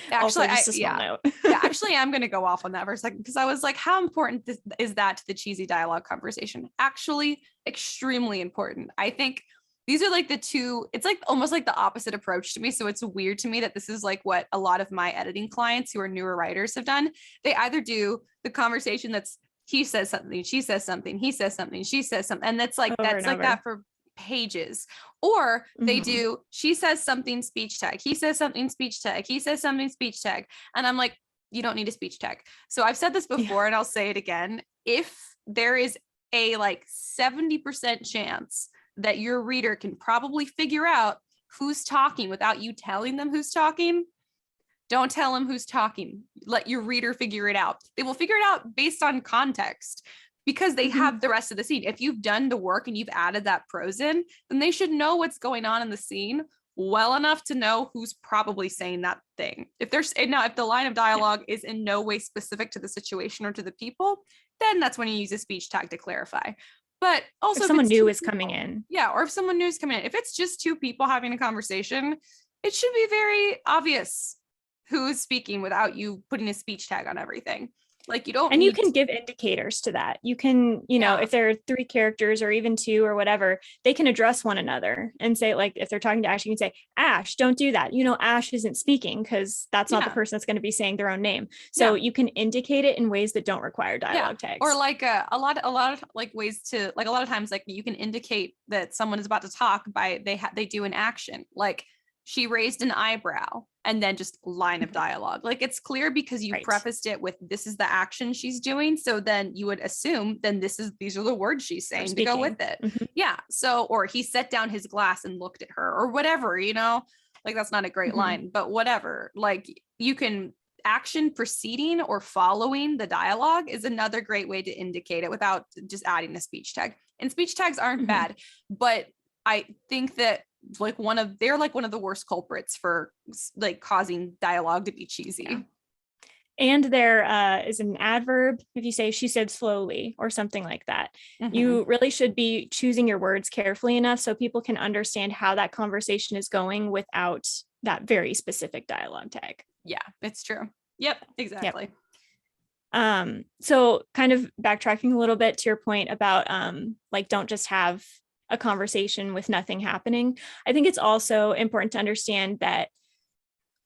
actually, actually, I'm going to go off on that for a second, because I was like, how important is that to the cheesy dialogue conversation? Actually, extremely important. I think these are like the two, it's like almost like the opposite approach to me. So it's weird to me that this is like what a lot of my editing clients who are newer writers have done. They either do the conversation that's he says something, she says something, he says something, she says something. And that's like, that for pages. Or they do, she says something, speech tag, he says something, speech tag, he says something, speech tag. And I'm like, you don't need a speech tag. So I've said this before and I'll say it again. If there is a like 70% chance that your reader can probably figure out who's talking without you telling them who's talking, don't tell them who's talking. Let your reader figure it out. They will figure it out based on context, because they have the rest of the scene. If you've done the work and you've added that prose in, then they should know what's going on in the scene well enough to know who's probably saying that thing. If the line of dialogue is in no way specific to the situation or to the people, then that's when you use a speech tag to clarify. But also, if someone new is coming in. Yeah, or if someone new is coming in. If it's just two people having a conversation, it should be very obvious who's speaking without you putting a speech tag on everything. Like, you don't and you can give indicators to that. You can, if there are 3 characters or even 2 or whatever, they can address one another and say, like, if they're talking to Ash, you can say, Ash, don't do that. Ash isn't speaking because that's not the person that's going to be saying their own name. So you can indicate it in ways that don't require dialogue tags. Or like a lot of like ways to, like, a lot of times, like, you can indicate that someone is about to talk by they do an action, like, she raised an eyebrow, and then just line of dialogue. Like, it's clear because you prefaced it with, this is the action she's doing. So then you would assume then these are the words she's saying to go with it. Yeah. So, or he set down his glass and looked at her, or whatever, like, that's not a great line, but whatever. Like, you can action preceding or following the dialogue is another great way to indicate it without just adding a speech tag. And speech tags aren't bad, but I think that they're one of the worst culprits for like causing dialogue to be cheesy. Yeah. And there is an adverb. If you say she said slowly or something like that, you really should be choosing your words carefully enough so people can understand how that conversation is going without that very specific dialogue tag. Yeah, it's true. Yep, exactly. So kind of backtracking a little bit to your point about like, don't just have a conversation with nothing happening. I think it's also important to understand that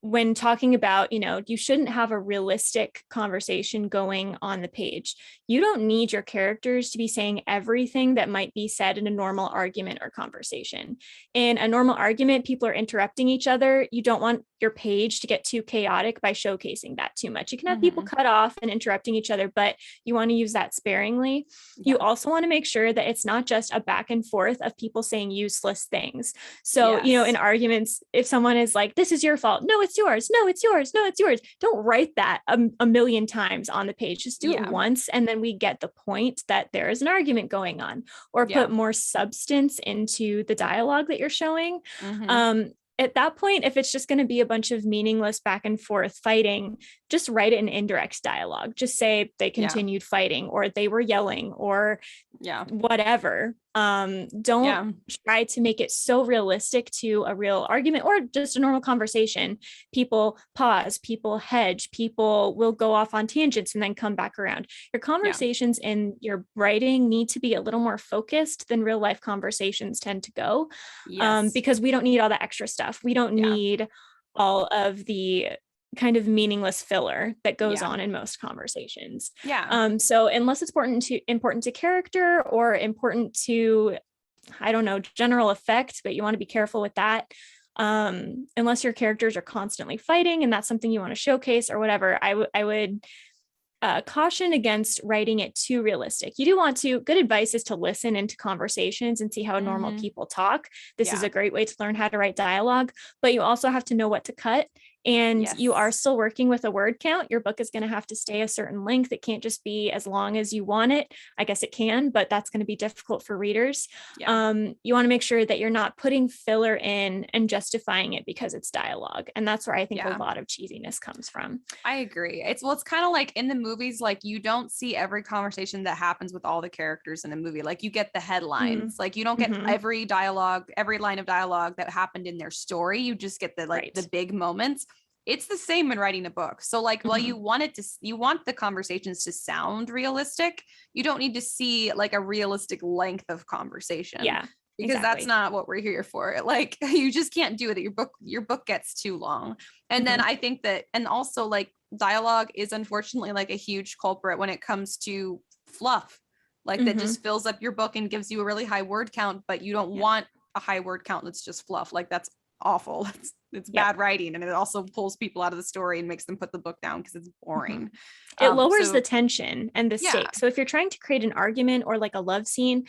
when talking about, you shouldn't have a realistic conversation going on the page. You don't need your characters to be saying everything that might be said in a normal argument or conversation. In a normal argument, people are interrupting each other. You don't want your page to get too chaotic by showcasing that too much. You can have people cut off and interrupting each other, but you want to use that sparingly. Yeah. You also want to make sure that it's not just a back and forth of people saying useless things. So, in arguments, if someone is like, this is your fault. No, it's it's yours. No, it's yours. No, it's yours. Don't write that a million times on the page. Just do it once. And then we get the point that there is an argument going on, or put more substance into the dialogue that you're showing. At that point, if it's just going to be a bunch of meaningless back and forth fighting, just write it in indirect dialogue. Just say they continued fighting, or they were yelling, or whatever. Don't try to make it so realistic to a real argument or just a normal conversation. People pause, people hedge, people will go off on tangents and then come back around. Your conversations in your writing need to be a little more focused than real life conversations tend to go, because we don't need all that extra stuff. We don't need all of the kind of meaningless filler that goes on in most conversations. So unless it's important to character, or important to, I don't know, general effect, but you want to be careful with that. Unless your characters are constantly fighting and that's something you want to showcase or whatever, I would caution against writing it too realistic. You do want to, good advice is to listen into conversations and see how normal people talk. This is a great way to learn how to write dialogue, but you also have to know what to cut. And you are still working with a word count. Your book is going to have to stay a certain length. It can't just be as long as you want it. I guess it can, but that's going to be difficult for readers. You want to make sure that you're not putting filler in and justifying it because it's dialogue. And that's where I think a lot of cheesiness comes from. I agree. It's kind of like in the movies, like you don't see every conversation that happens with all the characters in a movie. Like you get the headlines, like you don't get every dialogue, every line of dialogue that happened in their story. You just get the big moments. It's the same in writing a book. So like, while you want the conversations to sound realistic, you don't need to see like a realistic length of conversation. Because that's not what we're here for. Like you just can't do it. Your book gets too long. And then I think that, and also like dialogue is unfortunately like a huge culprit when it comes to fluff, like that just fills up your book and gives you a really high word count, but you don't want a high word count that's just fluff. Like that's awful. It's bad writing, and it also pulls people out of the story and makes them put the book down because it's boring. It lowers the tension and the stakes. So if you're trying to create an argument or like a love scene,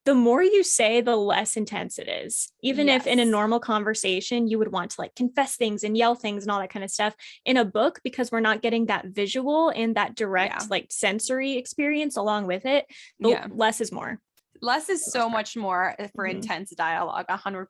the more you say, the less intense it is. Even if in a normal conversation, you would want to like confess things and yell things and all that kind of stuff, in a book, because we're not getting that visual and that direct like sensory experience along with it, less is more. Less is so much more for intense dialogue, 100%.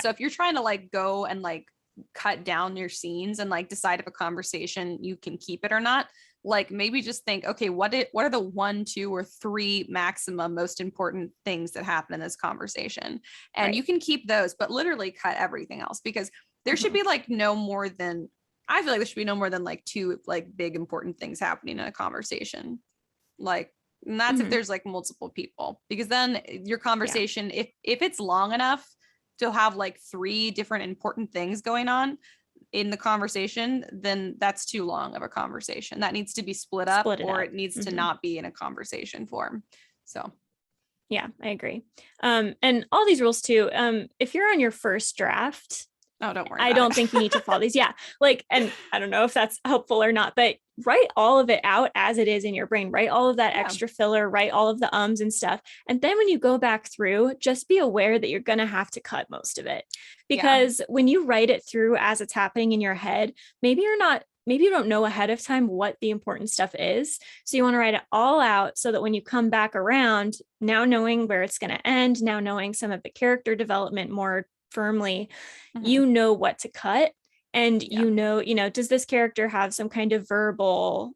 So if you're trying to like go and like cut down your scenes and like decide if a conversation you can keep it or not, like maybe just think, okay, what are the 1, 2, or 3 maximum most important things that happen in this conversation? And you can keep those, but literally cut everything else, because there should be like no more than, I feel like there should be no more than like 2 like big important things happening in a conversation. Like, and that's if there's like multiple people, because then your conversation, if it's long enough to have like 3 different important things going on in the conversation, then that's too long of a conversation. That needs to be split up, or it needs to not be in a conversation form. So yeah, I agree. And all these rules too, if you're on your first draft, don't worry. I don't think you need to follow these. Like, and I don't know if that's helpful or not, but write all of it out as it is in your brain, write all of that extra filler, write all of the ums and stuff. And then when you go back through, just be aware that you're going to have to cut most of it, because when you write it through as it's happening in your head, maybe you don't know ahead of time what the important stuff is. So you want to write it all out so that when you come back around, now knowing where it's going to end, now knowing some of the character development more firmly, you know what to cut. And you know, does this character have some kind of verbal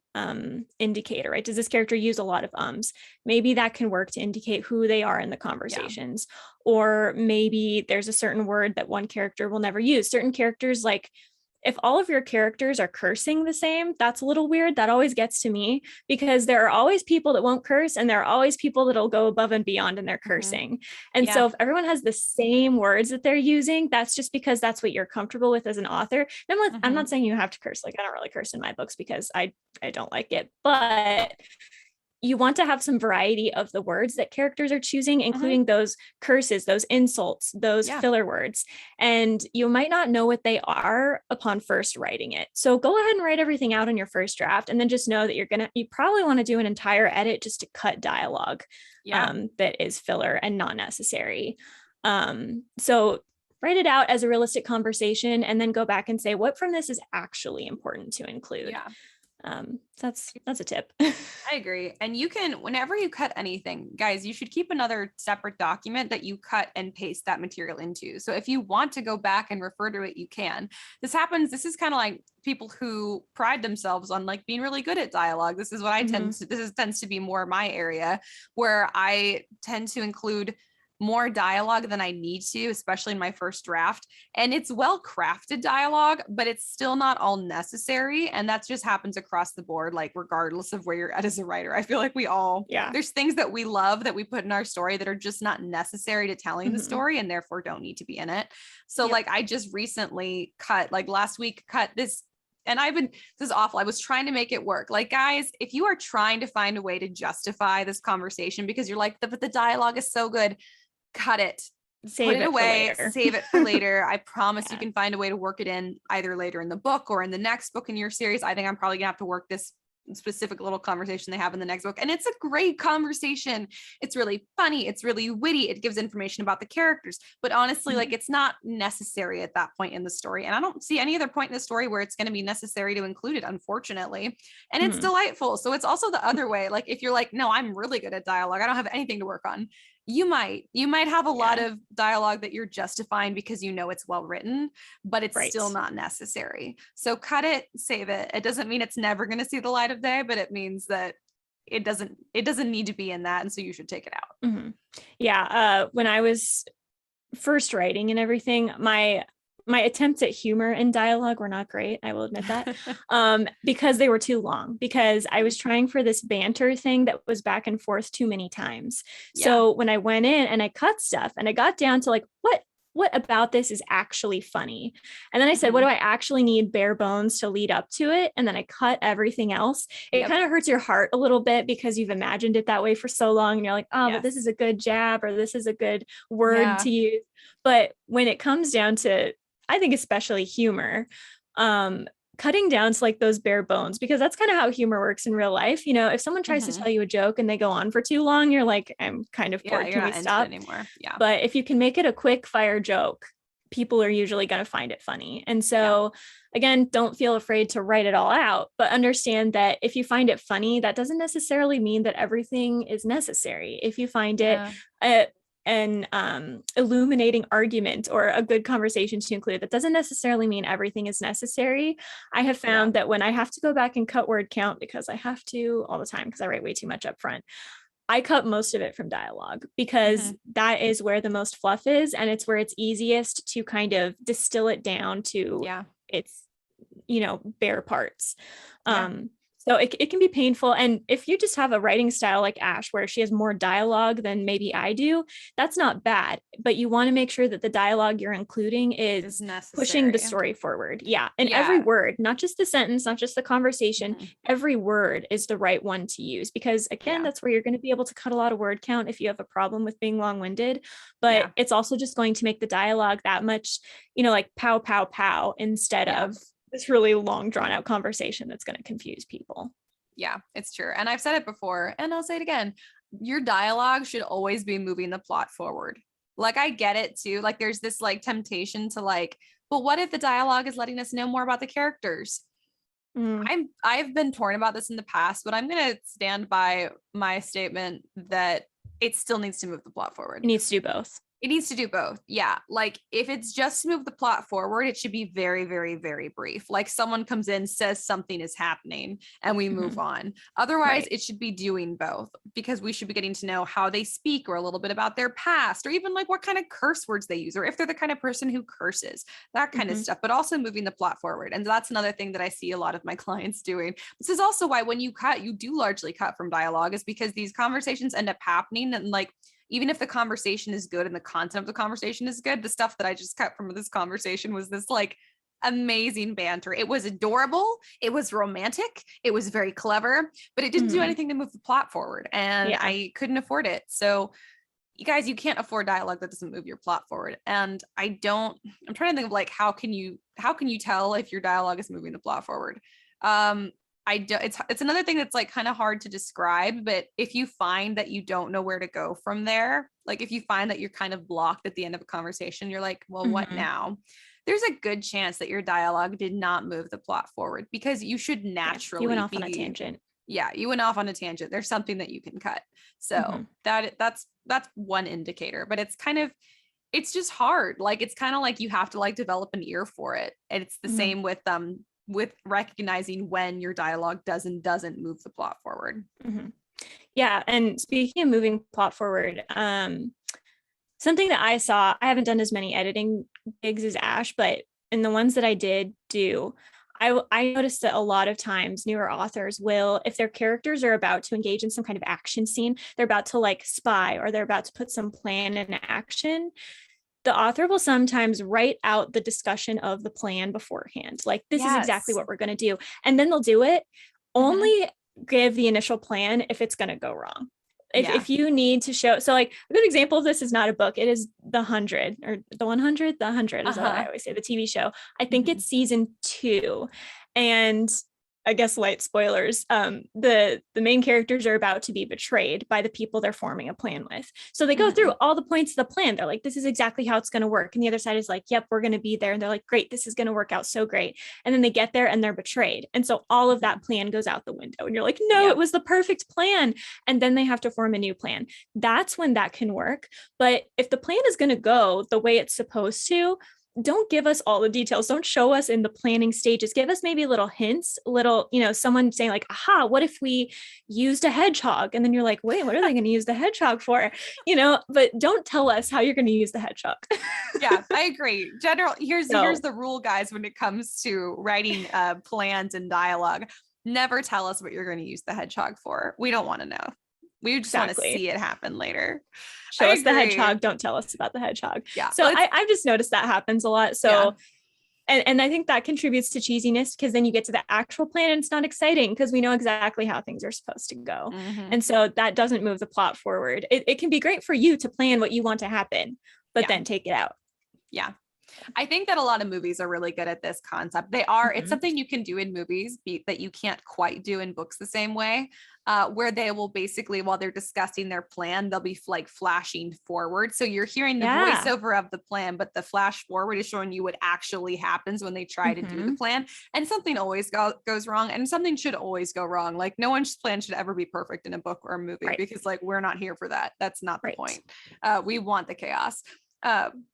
indicator, right? Does this character use a lot of ums? Maybe that can work to indicate who they are in the conversations. Or maybe there's a certain word that one character will never use. Certain characters, like if all of your characters are cursing the same, that's a little weird. That always gets to me, because there are always people that won't curse, and there are always people that'll go above and beyond in their cursing. And so if everyone has the same words that they're using, that's just because that's what you're comfortable with as an author. And I'm not saying you have to curse. Like I don't really curse in my books because I don't like it, but you want to have some variety of the words that characters are choosing, including those curses, those insults, those filler words. And you might not know what they are upon first writing it. So go ahead and write everything out in your first draft, and then just know that you probably want to do an entire edit just to cut dialogue that is filler and not necessary. So write it out as a realistic conversation and then go back and say, what from this is actually important to include? Yeah. That's a tip. I agree. And you can, whenever you cut anything, guys, you should keep another separate document that you cut and paste that material into. So if you want to go back and refer to it, you can. This is kind of like people who pride themselves on like being really good at dialogue. This is what I tends to be more my area, where I tend to include more dialogue than I need to, especially in my first draft. And it's well crafted dialogue, but it's still not all necessary. And that just happens across the board, like regardless of where you're at as a writer. I feel like there's things that we love that we put in our story that are just not necessary to telling the story and therefore don't need to be in it. So like I just recently last week cut this. And this is awful. I was trying to make it work. Like, guys, if you are trying to find a way to justify this conversation because you're like, but the dialogue is so good, cut it, put it away, save it for later. I promise you can find a way to work it in either later in the book or in the next book in your series. I think I'm probably gonna have to work this specific little conversation they have in the next book. And it's a great conversation. It's really funny. It's really witty. It gives information about the characters, but honestly, like it's not necessary at that point in the story. And I don't see any other point in the story where it's going to be necessary to include it, unfortunately. And it's delightful. So it's also the other way. Like if you're like, no, I'm really good at dialogue, I don't have anything to work on. You might have a lot of dialogue that you're justifying because you know it's well written, but it's still not necessary. So cut it, save it. It doesn't mean it's never going to see the light of day, but it means that it doesn't need to be in that. And so you should take it out. Yeah. When I was first writing and everything, my attempts at humor and dialogue were not great. I will admit that, because they were too long, because I was trying for this banter thing that was back and forth too many times. Yeah. So when I went in and I cut stuff and I got down to like, what about this is actually funny? And then I said, what do I actually need bare bones to lead up to it? And then I cut everything else. It kind of hurts your heart a little bit because you've imagined it that way for so long. And you're like, but this is a good jab, or this is a good word to use. But when it comes down to, I think especially humor, cutting down to like those bare bones, because that's kind of how humor works in real life. You know, if someone tries to tell you a joke and they go on for too long, you're like, I'm kind of bored. Can we stop anymore? Yeah. But if you can make it a quick fire joke, people are usually going to find it funny. And so again, don't feel afraid to write it all out, but understand that if you find it funny, that doesn't necessarily mean that everything is necessary. If you find it an illuminating argument or a good conversation to include, that doesn't necessarily mean everything is necessary. I have found that when I have to go back and cut word count, because I have to all the time because I write way too much up front, I cut most of it from dialogue, because that is where the most fluff is, and it's where it's easiest to kind of distill it down to its, bare parts. So it can be painful. And if you just have a writing style like Ash, where she has more dialogue than maybe I do, that's not bad. But you want to make sure that the dialogue you're including is pushing the story forward. Yeah. And every word, not just the sentence, not just the conversation, every word is the right one to use. Because again, that's where you're going to be able to cut a lot of word count if you have a problem with being long-winded. But it's also just going to make the dialogue that much, like pow, pow, pow, instead of this really long drawn out conversation that's going to confuse people. Yeah, it's true. And I've said it before and I'll say it again. Your dialogue should always be moving the plot forward. Like, I get it too. Like, there's this like temptation to like, but what if the dialogue is letting us know more about the characters? I've been torn about this in the past, but I'm going to stand by my statement that it still needs to move the plot forward. It needs to do both. It needs to do both. Yeah. Like if it's just to move the plot forward, it should be very, very, very brief. Like someone comes in, says something is happening and we move on. Otherwise, it should be doing both, because we should be getting to know how they speak, or a little bit about their past, or even like what kind of curse words they use, or if they're the kind of person who curses, that kind of stuff, but also moving the plot forward. And that's another thing that I see a lot of my clients doing. This is also why when you cut, you do largely cut from dialogue, is because these conversations end up happening, and like, even if the conversation is good and the content of the conversation is good, the stuff that I just cut from this conversation was this like amazing banter. It was adorable. It was romantic. It was very clever, but it didn't do anything to move the plot forward, and I couldn't afford it. So you guys, you can't afford dialogue that doesn't move your plot forward. And I'm trying to think of like, how can you tell if your dialogue is moving the plot forward? it's another thing that's like kind of hard to describe, but if you find that you don't know where to go from there, like if you find that you're kind of blocked at the end of a conversation, you're like, well, what now? There's a good chance that your dialogue did not move the plot forward, because you should naturally you went off on a tangent. Yeah, you went off on a tangent. There's something that you can cut. So that's one indicator, but it's just hard. Like, it's kind of like you have to like develop an ear for it. And it's the same with recognizing when your dialogue doesn't move the plot forward. Yeah. And speaking of moving plot forward, something that I saw, I haven't done as many editing gigs as Ash, but in the ones that I did do, I noticed that a lot of times newer authors will, if their characters are about to engage in some kind of action scene, they're about to like spy, or they're about to put some plan in action, the author will sometimes write out the discussion of the plan beforehand. Like, this is exactly what we're going to do. And then they'll do it. Only give the initial plan if it's going to go wrong. If you need to show, so like a good example of this is not a book. It is The 100 or The 100. The 100 is what I always say, the TV show. I think it's season 2. And I guess light spoilers, the main characters are about to be betrayed by the people they're forming a plan with. So they go through all the points of the plan. They're like, this is exactly how it's going to work. And the other side is like, yep, we're going to be there. And they're like, great, this is going to work out so great. And then they get there and they're betrayed. And so all of that plan goes out the window. And you're like, no, it was the perfect plan. And then they have to form a new plan. That's when that can work. But if the plan is going to go the way it's supposed to, don't give us all the details. Don't show us in the planning stages. Give us maybe little hints, someone saying like, aha, what if we used a hedgehog? And then you're like, wait, what are they going to use the hedgehog for? But don't tell us how you're going to use the hedgehog. Yeah, I agree. Here's the rule, guys, when it comes to writing plans and dialogue. Never tell us what you're going to use the hedgehog for. We don't want to know. We just want to see it happen later. Show us the hedgehog. Don't tell us about the hedgehog. Yeah. So I've just noticed that happens a lot. So, and I think that contributes to cheesiness, because then you get to the actual plan and it's not exciting because we know exactly how things are supposed to go. And so that doesn't move the plot forward. It can be great for you to plan what you want to happen, but then take it out. Yeah. I think that a lot of movies are really good at this concept. They are, it's something you can do in movies that you can't quite do in books the same way, where they will basically, while they're discussing their plan, they'll be like flashing forward. So you're hearing the voiceover of the plan, but the flash forward is showing you what actually happens when they try to do the plan. And something always goes wrong, and something should always go wrong. Like, no one's plan should ever be perfect in a book or a movie, because like, we're not here for that. That's not the point. We want the chaos.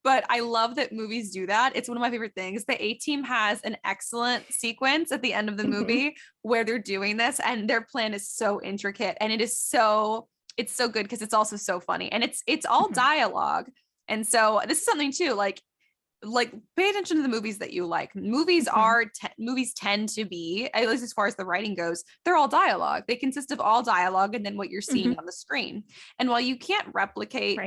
But I love that movies do that. It's one of my favorite things. The A-Team has an excellent sequence at the end of the movie where they're doing this, and their plan is so intricate, and it's so good because it's also so funny, and it's all dialogue. And so this is something too, like pay attention to the movies that you like. Movies movies tend to be, at least as far as the writing goes, they're all dialogue. They consist of all dialogue and then what you're seeing on the screen. And while you can't replicate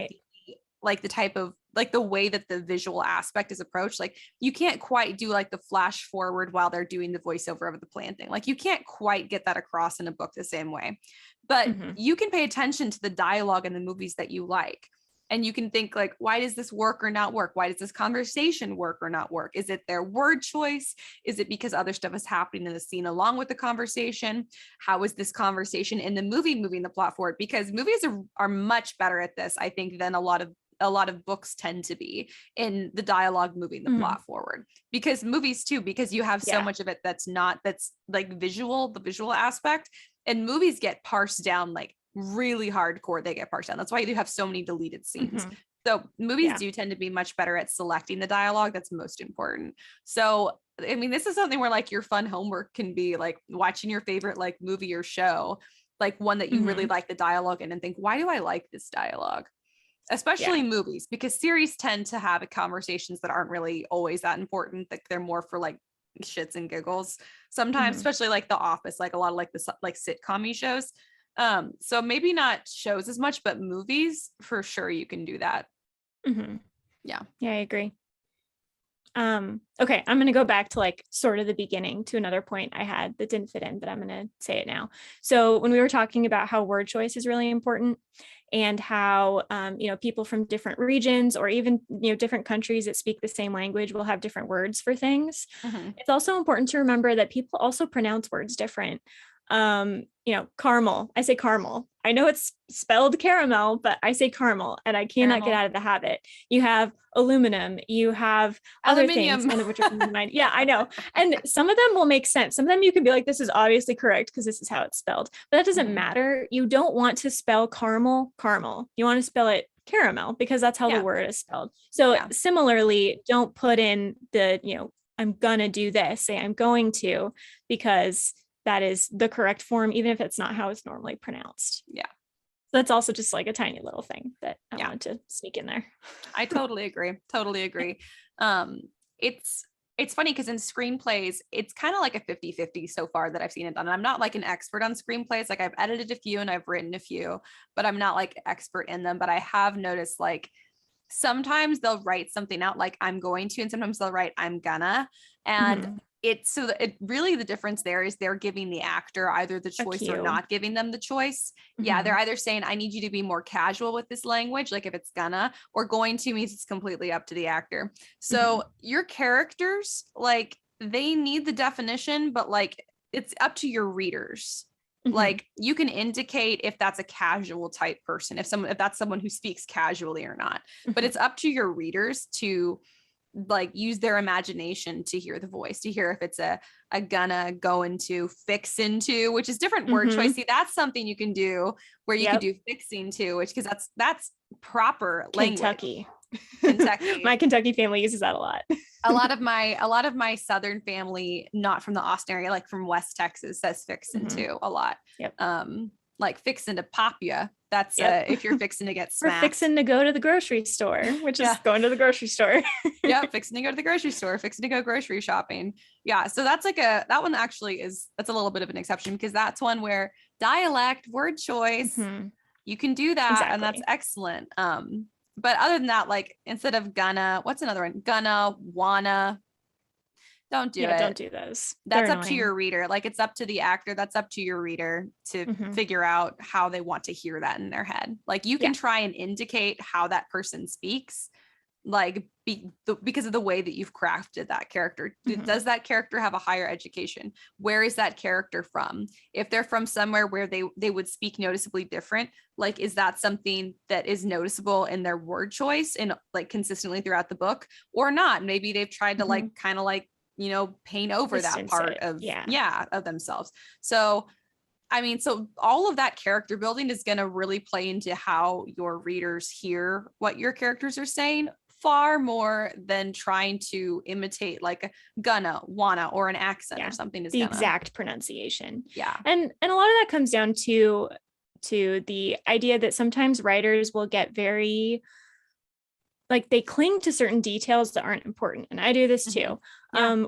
like the type of, like the way that the visual aspect is approached, like you can't quite do like the flash forward while they're doing the voiceover of the plan thing. Like you can't quite get that across in a book the same way, but you can pay attention to the dialogue in the movies that you like. And you can think like, why does this work or not work? Why does this conversation work or not work? Is it their word choice? Is it because other stuff is happening in the scene along with the conversation? How is this conversation in the movie moving the plot forward? Because movies are much better at this, I think, than a lot of books tend to be in the dialogue moving the plot forward. Because movies too, because you have so much of it that's like visual, the visual aspect, and movies get parsed down like really hardcore. They get parsed down. That's why you have so many deleted scenes. So movies do tend to be much better at selecting the dialogue that's most important. So I mean, this is something where like your fun homework can be like watching your favorite like movie or show, like one that you really like the dialogue in, and think, why do I like this dialogue? Especially movies, because series tend to have conversations that aren't really always that important, that they're more for like shits and giggles sometimes, especially like The Office, like a lot of like the like sitcom-y shows. So maybe not shows as much, but movies for sure you can do that. Yeah, I agree. Okay, I'm going to go back to like sort of the beginning to another point I had that didn't fit in, but I'm going to say it now. So when we were talking about how word choice is really important and how, people from different regions or even, different countries that speak the same language will have different words for things. Mm-hmm. It's also important to remember that people also pronounce words different. Caramel. I say caramel. I know it's spelled caramel, but I say caramel and I cannot get out of the habit. You have aluminum, you have other things, none of which are in my mind. Yeah, I know. And some of them will make sense. Some of them you can be like, this is obviously correct because this is how it's spelled, but that doesn't matter. You don't want to spell caramel. You want to spell it caramel because that's how the word is spelled. So similarly, don't put in the, I'm gonna do this, say I'm going to, because that is the correct form, even if it's not how it's normally pronounced. Yeah. So that's also just like a tiny little thing that I wanted to sneak in there. I totally agree. It's funny because in screenplays, it's kind of like a 50-50 so far that I've seen it done. And I'm not like an expert on screenplays. Like I've edited a few and I've written a few, but I'm not like expert in them. But I have noticed like sometimes they'll write something out like I'm going to, and sometimes they'll write I'm gonna. And it really, the difference there is they're giving the actor either the choice or not giving them the choice. Yeah. They're either saying, I need you to be more casual with this language. Like if it's gonna, or going to means it's completely up to the actor. So your characters, like they need the definition, but like it's up to your readers. Like you can indicate if that's a casual type person, if that's someone who speaks casually or not, but it's up to your readers to like use their imagination to hear the voice, to hear if it's a gonna, go into, fix into, which is different word choice. See, that's something you can do where you can do fixing to, which because that's proper language. Kentucky. My Kentucky family uses that a lot. a lot of my Southern family, not from the Austin area, like from West Texas, says fix into a lot. Like fixing to pop ya. That's if you're fixing to get smacked. Or fixing to go to the grocery store, which is going to the grocery store. Fixing to go to the grocery store, fixing to go grocery shopping. Yeah, so that's like that one actually that's a little bit of an exception because that's one where dialect, word choice, you can do that and that's excellent. But other than that, like instead of gonna, what's another one? Gonna, wanna. Don't do it. Don't do those. That's up to your reader. Like it's up to the actor. That's up to your reader to figure out how they want to hear that in their head. Like you can try and indicate how that person speaks, like because of the way that you've crafted that character. Does that character have a higher education? Where is that character from? If they're from somewhere where they would speak noticeably different, like is that something that is noticeable in their word choice and like consistently throughout the book or not? Maybe they've tried to like kind of like paint over that part of themselves. So I mean, so all of that character building is going to really play into how your readers hear what your characters are saying far more than trying to imitate like a gonna, wanna, or an accent or something. The exact pronunciation. Yeah. And a lot of that comes down to the idea that sometimes writers will get very like they cling to certain details that aren't important. And I do this too,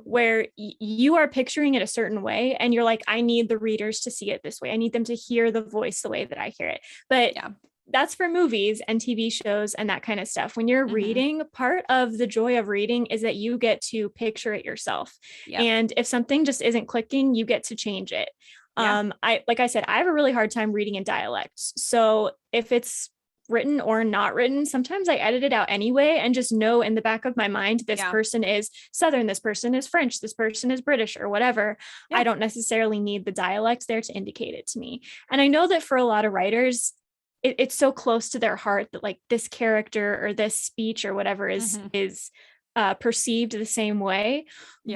where you are picturing it a certain way and you're like, I need the readers to see it this way. I need them to hear the voice the way that I hear it. But that's for movies and TV shows and that kind of stuff. When you're reading, part of the joy of reading is that you get to picture it yourself. And if something just isn't clicking, you get to change it. Like I said, I have a really hard time reading in dialects. So if it's written or not written, sometimes I edit it out anyway and just know in the back of my mind, this person is Southern, this person is French, this person is British or whatever. I don't necessarily need the dialects there to indicate it to me. And I know that for a lot of writers, it's so close to their heart that like this character or this speech or whatever is perceived the same way,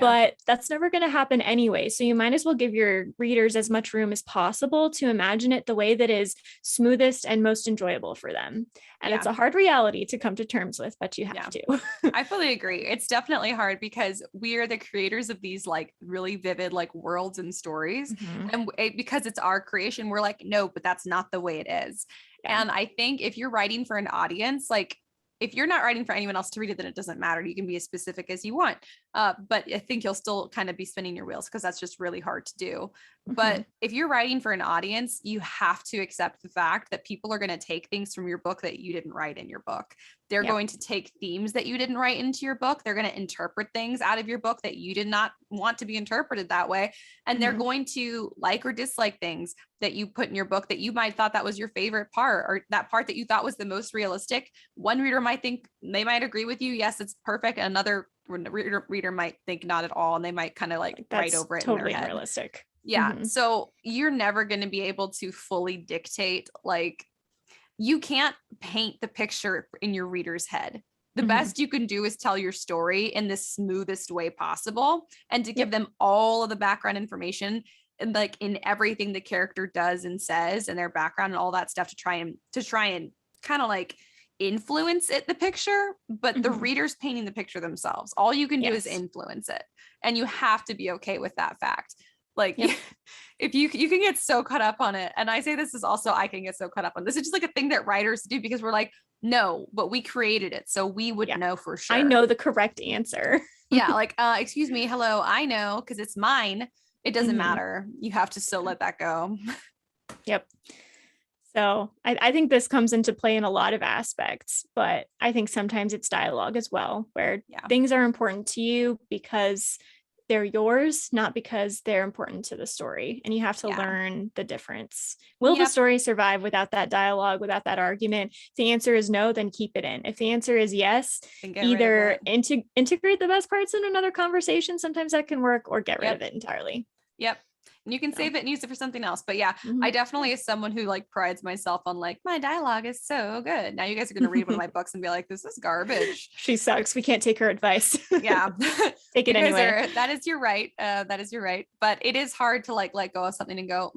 but that's never going to happen anyway. So you might as well give your readers as much room as possible to imagine it the way that is smoothest and most enjoyable for them. And it's a hard reality to come to terms with, but you have to. I fully agree. It's definitely hard because we are the creators of these like really vivid like worlds and stories. And because it's our creation, we're like, no, but that's not the way it is. And I think if you're writing for an audience, like if you're not writing for anyone else to read it, then it doesn't matter. You can be as specific as you want. But I think you'll still kind of be spinning your wheels because that's just really hard to do. But if you're writing for an audience, you have to accept the fact that people are going to take things from your book that you didn't write in your book. They're going to take themes that you didn't write into your book. They're going to interpret things out of your book that you did not want to be interpreted that way. And they're going to like or dislike things that you put in your book that you might thought that was your favorite part, or that part that you thought was the most realistic. One reader might think, they might agree with you, yes, it's perfect. And another reader might think not at all. And they might kind of like write over it totally in their head. Unrealistic. Yeah. So you're never going to be able to fully dictate, like, you can't paint the picture in your reader's head. The best you can do is tell your story in the smoothest way possible, and to give them all of the background information and like in everything the character does and says and their background and all that stuff to try and kind of like influence the picture, but the reader's painting the picture themselves. All you can do is influence it. And you have to be okay with that fact. Like if you can get so caught up on it. And I say this is also, I can get so caught up on this. It's just like a thing that writers do because we're like, no, but we created it. So we would know for sure. I know the correct answer. Like, excuse me. Hello. I know, because it's mine. It doesn't matter. You have to still let that go. Yep. So I think this comes into play in a lot of aspects, but I think sometimes it's dialogue as well, where things are important to you because they're yours, not because they're important to the story. And you have to learn the difference. Will the story survive without that dialogue, without that argument? If the answer is no, then keep it in. If the answer is yes, either integrate the best parts in another conversation. Sometimes that can work, or get rid of it entirely. Yep. And you can save it and use it for something else. But I definitely, as someone who like prides myself on like, my dialogue is so good. Now you guys are going to read one of my books and be like, this is garbage. She sucks. We can't take her advice. Take it anyway. That is your right. That is your right. But it is hard to like let go of something and go,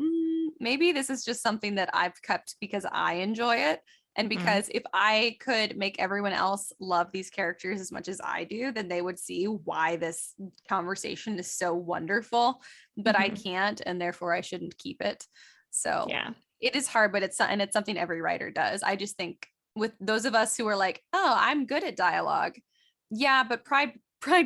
maybe this is just something that I've kept because I enjoy it. And because if I could make everyone else love these characters as much as I do, then they would see why this conversation is so wonderful, but I can't, and therefore I shouldn't keep it. So it is hard, but it's something every writer does. I just think with those of us who are like, oh, I'm good at dialogue. Yeah, but pride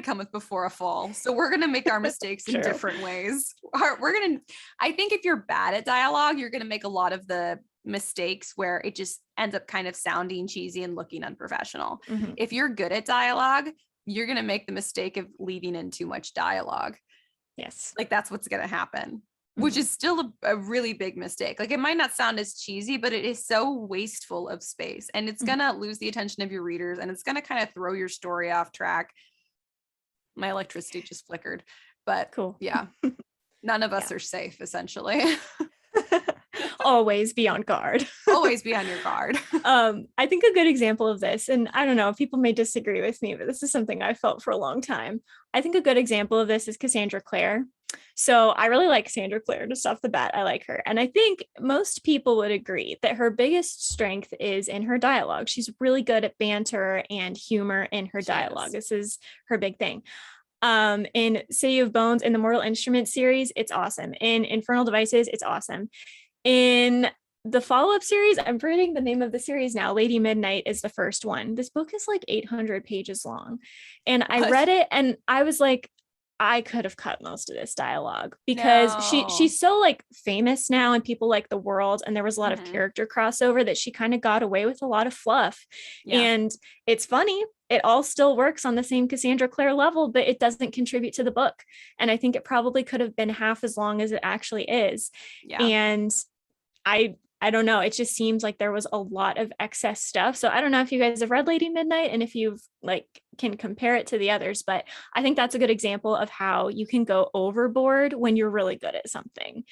cometh before a fall. So we're going to make our mistakes in different ways. I think if you're bad at dialogue, you're going to make a lot of the mistakes where it just ends up kind of sounding cheesy and looking unprofessional. If you're good at dialogue, you're going to make the mistake of leaving in too much dialogue. Yes. Like that's what's going to happen, which is still a really big mistake. Like it might not sound as cheesy, but it is so wasteful of space, and it's going to lose the attention of your readers, and it's going to kind of throw your story off track. My electricity just flickered, but cool. Yeah, none of us are safe essentially. Always be on guard. Always be on your guard. I think a good example of this, and I don't know, people may disagree with me, but this is something I felt for a long time. I think a good example of this is Cassandra Clare. So I really like Cassandra Clare. Just off the bat, I like her. And I think most people would agree that her biggest strength is in her dialogue. She's really good at banter and humor in her dialogue. This is her big thing. In City of Bones, in the Mortal Instruments series, it's awesome. In Infernal Devices, it's awesome. In the follow-up series, I'm forgetting the name of the series now. Lady Midnight is the first one. This book is like 800 pages long. And I read it and I was like, I could have cut most of this dialogue because she's so like famous now and people like the world, and there was a lot of character crossover that she kind of got away with a lot of fluff. And it's funny. It all still works on the same Cassandra Clare level, but it doesn't contribute to the book. And I think it probably could have been half as long as it actually is. And I don't know. It just seems like there was a lot of excess stuff. So I don't know if you guys have read Lady Midnight and if you've like can compare it to the others, but I think that's a good example of how you can go overboard when you're really good at something.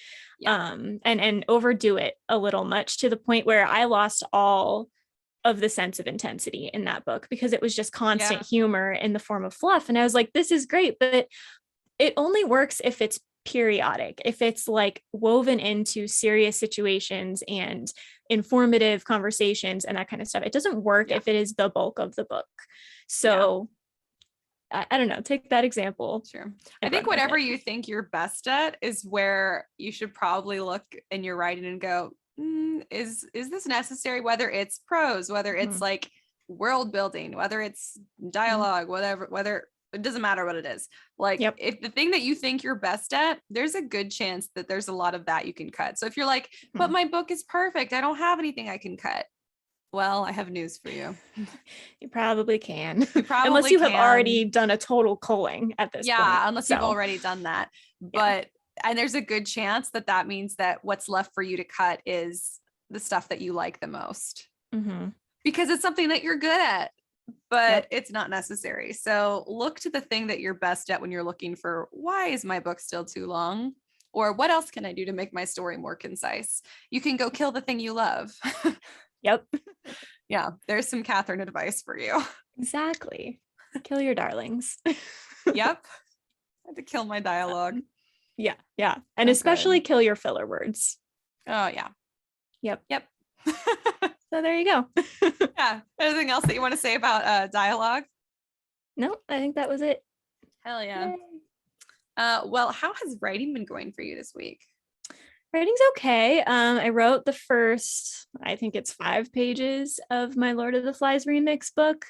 And overdo it a little much to the point where I lost all of the sense of intensity in that book because it was just constant humor in the form of fluff. And I was like, this is great, but it only works if it's periodic, if it's like woven into serious situations and informative conversations and that kind of stuff. It doesn't work if it is the bulk of the book. So I don't know, take that example. Sure. I think whatever you think you're best at is where you should probably look in your writing and go, is this necessary? Whether it's prose, whether it's like world building, whether it's dialogue, whether It doesn't matter what it is. Like if the thing that you think you're best at, there's a good chance that there's a lot of that you can cut. So if you're like, but my book is perfect, I don't have anything I can cut. Well, I have news for you. You probably can. Unless you have already done a total culling at this point. Yeah, unless you've already done that. But and there's a good chance that means that what's left for you to cut is the stuff that you like the most. Because it's something that you're good at, but it's not necessary. So look to the thing that you're best at when you're looking for, why is my book still too long? Or what else can I do to make my story more concise? You can go kill the thing you love. Yeah, there's some Catherine advice for you. Exactly. Kill your darlings. I had to kill my dialogue. Yeah. And especially kill your filler words. Oh, yeah. Yep. So there you go. Yeah. Anything else that you want to say about dialogue? No, I think that was it. Hell yeah. Well, how has writing been going for you this week? Writing's okay. I wrote the first, I think it's 5 pages of my Lord of the Flies remix book.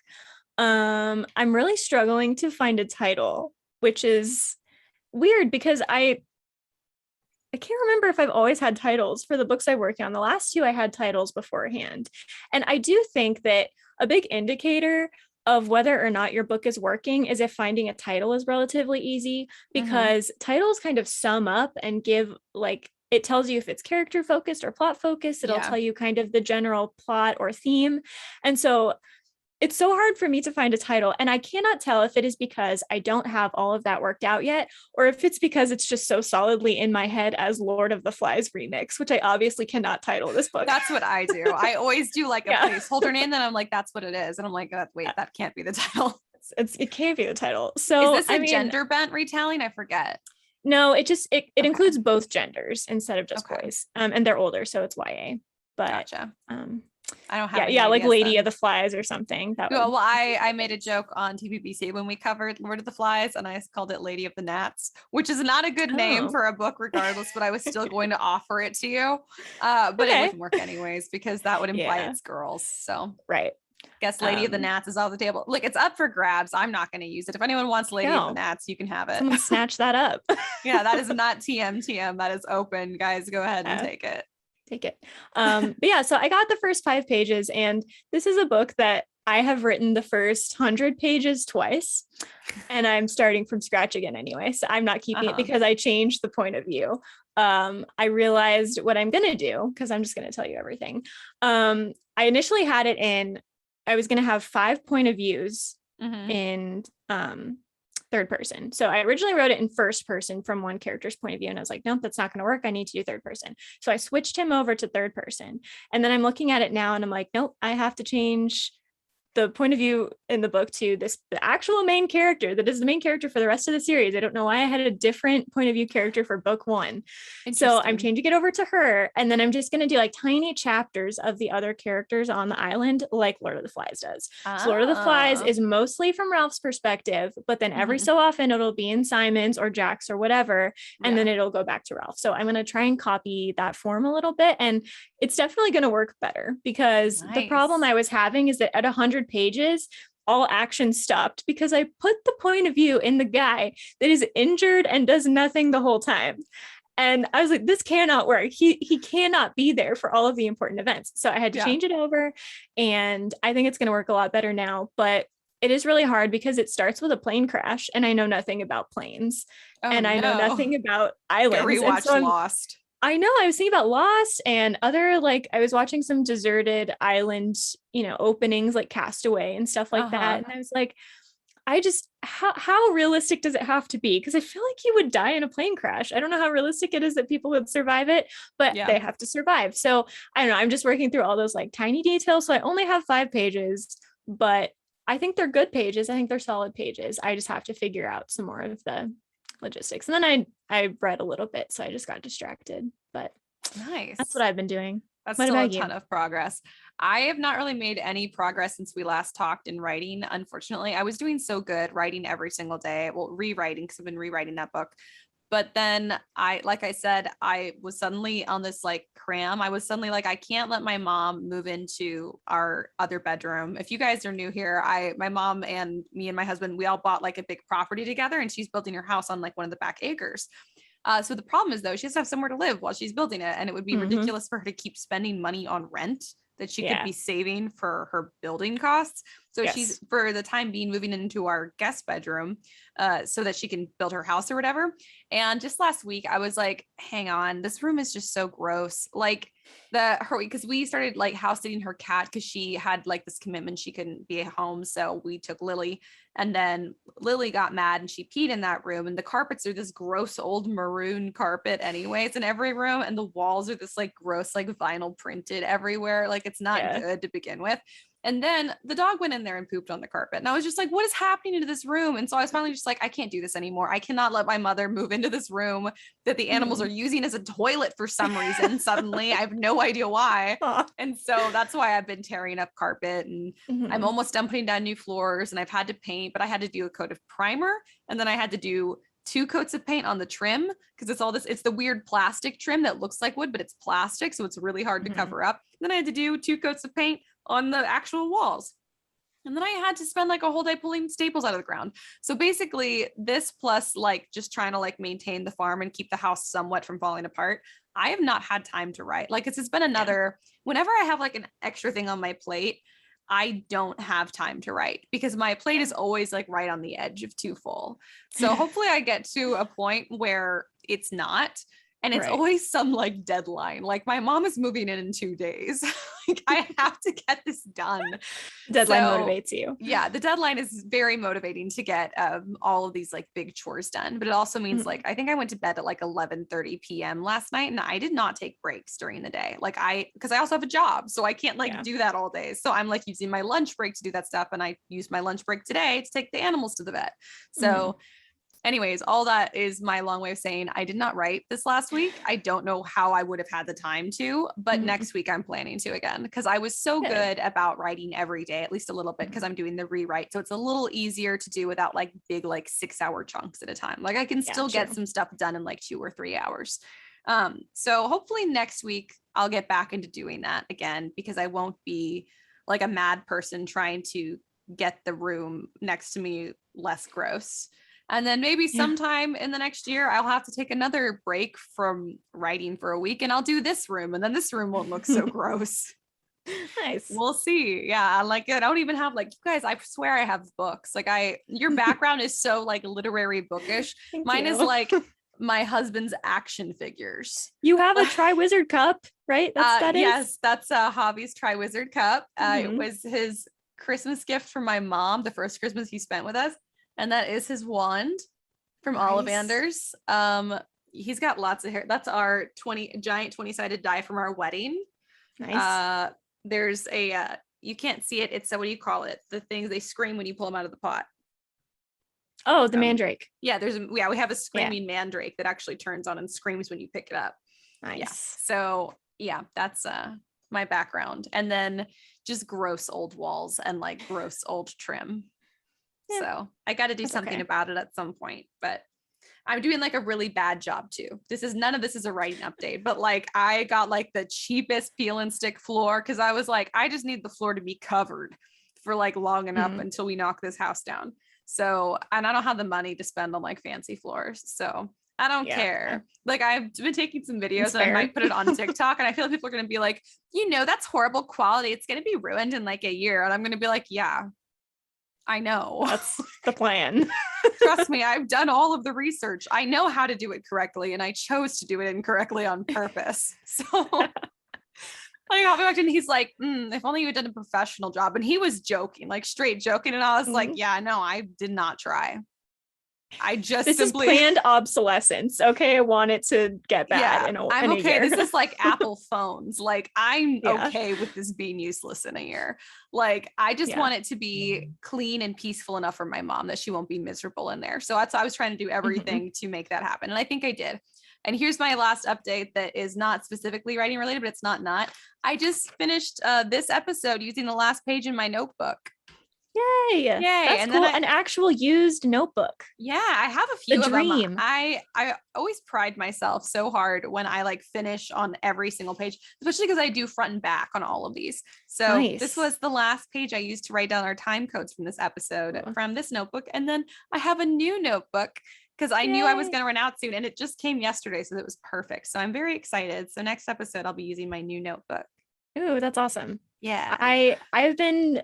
I'm really struggling to find a title, which is weird because I can't remember if I've always had titles for the books I work on. The last 2 I had titles beforehand. And I do think that a big indicator of whether or not your book is working is if finding a title is relatively easy, because titles kind of sum up and give it tells you if it's character focused or plot focused. It'll tell you kind of the general plot or theme. And so it's so hard for me to find a title. And I cannot tell if it is because I don't have all of that worked out yet, or if it's because it's just so solidly in my head as Lord of the Flies remix, which I obviously cannot title this book. That's what I do. I always do like a placeholder name, then I'm like, that's what it is. And I'm like, wait, that can't be the title. It can't be the title. So is this a gender bent retelling? I forget. No, it includes both genders instead of just boys. And they're older, so it's YA. But gotcha. I don't have like Lady of the Flies or something. Well, I made a joke on TPBC when we covered Lord of the Flies, and I called it Lady of the Gnats, which is not a good name for a book regardless, but I was still going to offer it to you. But it wouldn't work anyways, because that would imply it's girls. So guess Lady of the Gnats is off the table. Look, it's up for grabs. I'm not going to use it. If anyone wants Lady of the Gnats, you can have it. Someone snatch that up. Yeah, that is not TM. That is open. Guys, go ahead and take it. But yeah, so I got the first 5 pages, and this is a book that I have written the first 100 pages twice, and I'm starting from scratch again anyway. So I'm not keeping it because I changed the point of view. I realized what I'm going to do, because I'm just going to tell you everything. I initially had it in, I was going to have 5 point of views in third person. So I originally wrote it in first person from one character's point of view, and I was like, nope, that's not going to work. I need to do third person. So I switched him over to third person. And then I'm looking at it now and I'm like, nope, I have to change the point of view in the book to the actual main character that is the main character for the rest of the series. I don't know why I had a different point of view character for book 1. So I'm changing it over to her. And then I'm just going to do like tiny chapters of the other characters on the island, like Lord of the Flies does. So Lord of the Flies is mostly from Ralph's perspective, but then every so often it'll be in Simon's or Jack's or whatever. And then it'll go back to Ralph. So I'm going to try and copy that form a little bit. And it's definitely going to work better, because the problem I was having is that at 100 pages, all action stopped because I put the point of view in the guy that is injured and does nothing the whole time. And I was like, this cannot work. He cannot be there for all of the important events. So I had to change it over, and I think it's going to work a lot better now. But it is really hard because it starts with a plane crash, and I know nothing about planes, I know nothing about islands. Rewatch Lost. I know, I was thinking about Lost and other, like, I was watching some deserted island, openings like Castaway and stuff like that. And I was like, how realistic does it have to be? Because I feel like he would die in a plane crash. I don't know how realistic it is that people would survive it, but they have to survive. So I don't know, I'm just working through all those like tiny details. So I only have 5 pages, but I think they're good pages. I think they're solid pages. I just have to figure out some more of the logistics. And then I read a little bit, so I just got distracted, but nice. That's what I've been doing. That's still a ton of progress. I have not really made any progress since we last talked in writing. Unfortunately, I was doing so good writing every single day. Well, rewriting, because I've been rewriting that book. But then like I said, I was suddenly on this like cram. I was suddenly like, I can't let my mom move into our other bedroom. If you guys are new here, my mom and me and my husband, we all bought like a big property together, and she's building her house on like one of the back acres. So the problem is though, she has to have somewhere to live while she's building it. And it would be ridiculous for her to keep spending money on rent that she could be saving for her building costs. So she's, for the time being, moving into our guest bedroom so that she can build her house or whatever. And just last week, I was like, hang on, this room is just so gross. Like because we started like house sitting her cat because she had like this commitment she couldn't be at home. So we took Lily, and then Lily got mad and she peed in that room. And the carpets are this gross old maroon carpet anyways in every room. And the walls are this like gross, like vinyl printed everywhere. Like it's not good to begin with. And then the dog went in there and pooped on the carpet. And I was just like, what is happening to this room? And so I was finally just like, I can't do this anymore. I cannot let my mother move into this room that the animals are using as a toilet for some reason. Suddenly, I have no idea why. And so that's why I've been tearing up carpet, and I'm almost done putting down new floors, and I've had to paint, but I had to do a coat of primer. And then I had to do 2 coats of paint on the trim because it's the weird plastic trim that looks like wood, but it's plastic. So it's really hard to cover up. And then I had to do 2 coats of paint on the actual walls. And then I had to spend like a whole day pulling staples out of the ground. So basically this plus like just trying to like maintain the farm and keep the house somewhat from falling apart, I have not had time to write. Like it's been another, whenever I have like an extra thing on my plate, I don't have time to write because my plate is always like right on the edge of too full. So hopefully I get to a point where it's not. And it's always some like deadline. Like my mom is moving in 2 days. Like I have to get this done. Deadline motivates you. Yeah. The deadline is very motivating to get all of these like big chores done. But it also means like, I think I went to bed at like 11:30 PM last night, and I did not take breaks during the day. Like because I also have a job, so I can't like do that all day. So I'm like using my lunch break to do that stuff. And I used my lunch break today to take the animals to the vet. So anyways, all that is my long way of saying I did not write this last week. I don't know how I would have had the time to, but next week I'm planning to again because I was so good about writing every day, at least a little bit, because I'm doing the rewrite. So it's a little easier to do without like big, like 6-hour chunks at a time. Like I can still get some stuff done in like 2 or 3 hours. So hopefully next week I'll get back into doing that again because I won't be like a mad person trying to get the room next to me less gross. And then maybe sometime in the next year, I'll have to take another break from writing for a week and I'll do this room. And then this room won't look so gross. Nice. We'll see. Yeah. Like I don't even have like, you guys, I swear I have books. Like your background is so like literary bookish. Mine is like my husband's action figures. You have a Tri-Wizard cup, right? Yes, that's Hobby's Tri-Wizard cup. It was his Christmas gift from my mom, the first Christmas he spent with us. And that is his wand from Ollivander's. He's got lots of hair. That's our giant 20-sided die from our wedding. Nice. There's a, you can't see it. It's what do you call it? The things they scream when you pull them out of the pot. Oh, the mandrake. Yeah, we have a screaming mandrake that actually turns on and screams when you pick it up. Nice. Yeah. So yeah, that's my background. And then just gross old walls and like gross old trim. Yeah. So I got to do something about it at some point, but I'm doing like a really bad job too. None of this is a writing update, but like I got like the cheapest peel and stick floor because I was like, I just need the floor to be covered for like long enough until we knock this house down. So, and I don't have the money to spend on like fancy floors. So I don't care. Like I've been taking some videos and I might put it on TikTok and I feel like people are going to be like, that's horrible quality. It's going to be ruined in like a year. And I'm going to be like, yeah, I know. That's the plan. Trust me, I've done all of the research. I know how to do it correctly, and I chose to do it incorrectly on purpose. So I got back and he's like, if only you had done a professional job. And he was joking, like straight joking. And I was like, yeah, no, I did not try. I just this is planned obsolescence. Okay, I want it to get bad. I'm okay. This is like Apple phones. Like I'm okay with this being useless in a year. Like I just want it to be clean and peaceful enough for my mom that she won't be miserable in there. So I was trying to do everything to make that happen, and I think I did. And here's my last update that is not specifically writing related, but it's not. I just finished this episode using the last page in my notebook. Yay. That's And cool. then An actual used notebook. Yeah, I have a few of them. Dream. I always pride myself so hard when I like finish on every single page, especially because I do front and back on all of these. So This was the last page I used to write down our time codes from this episode from this notebook. And then I have a new notebook because I knew I was going to run out soon, and it just came yesterday. So it was perfect. So I'm very excited. So next episode, I'll be using my new notebook. Ooh, that's awesome. Yeah. I've been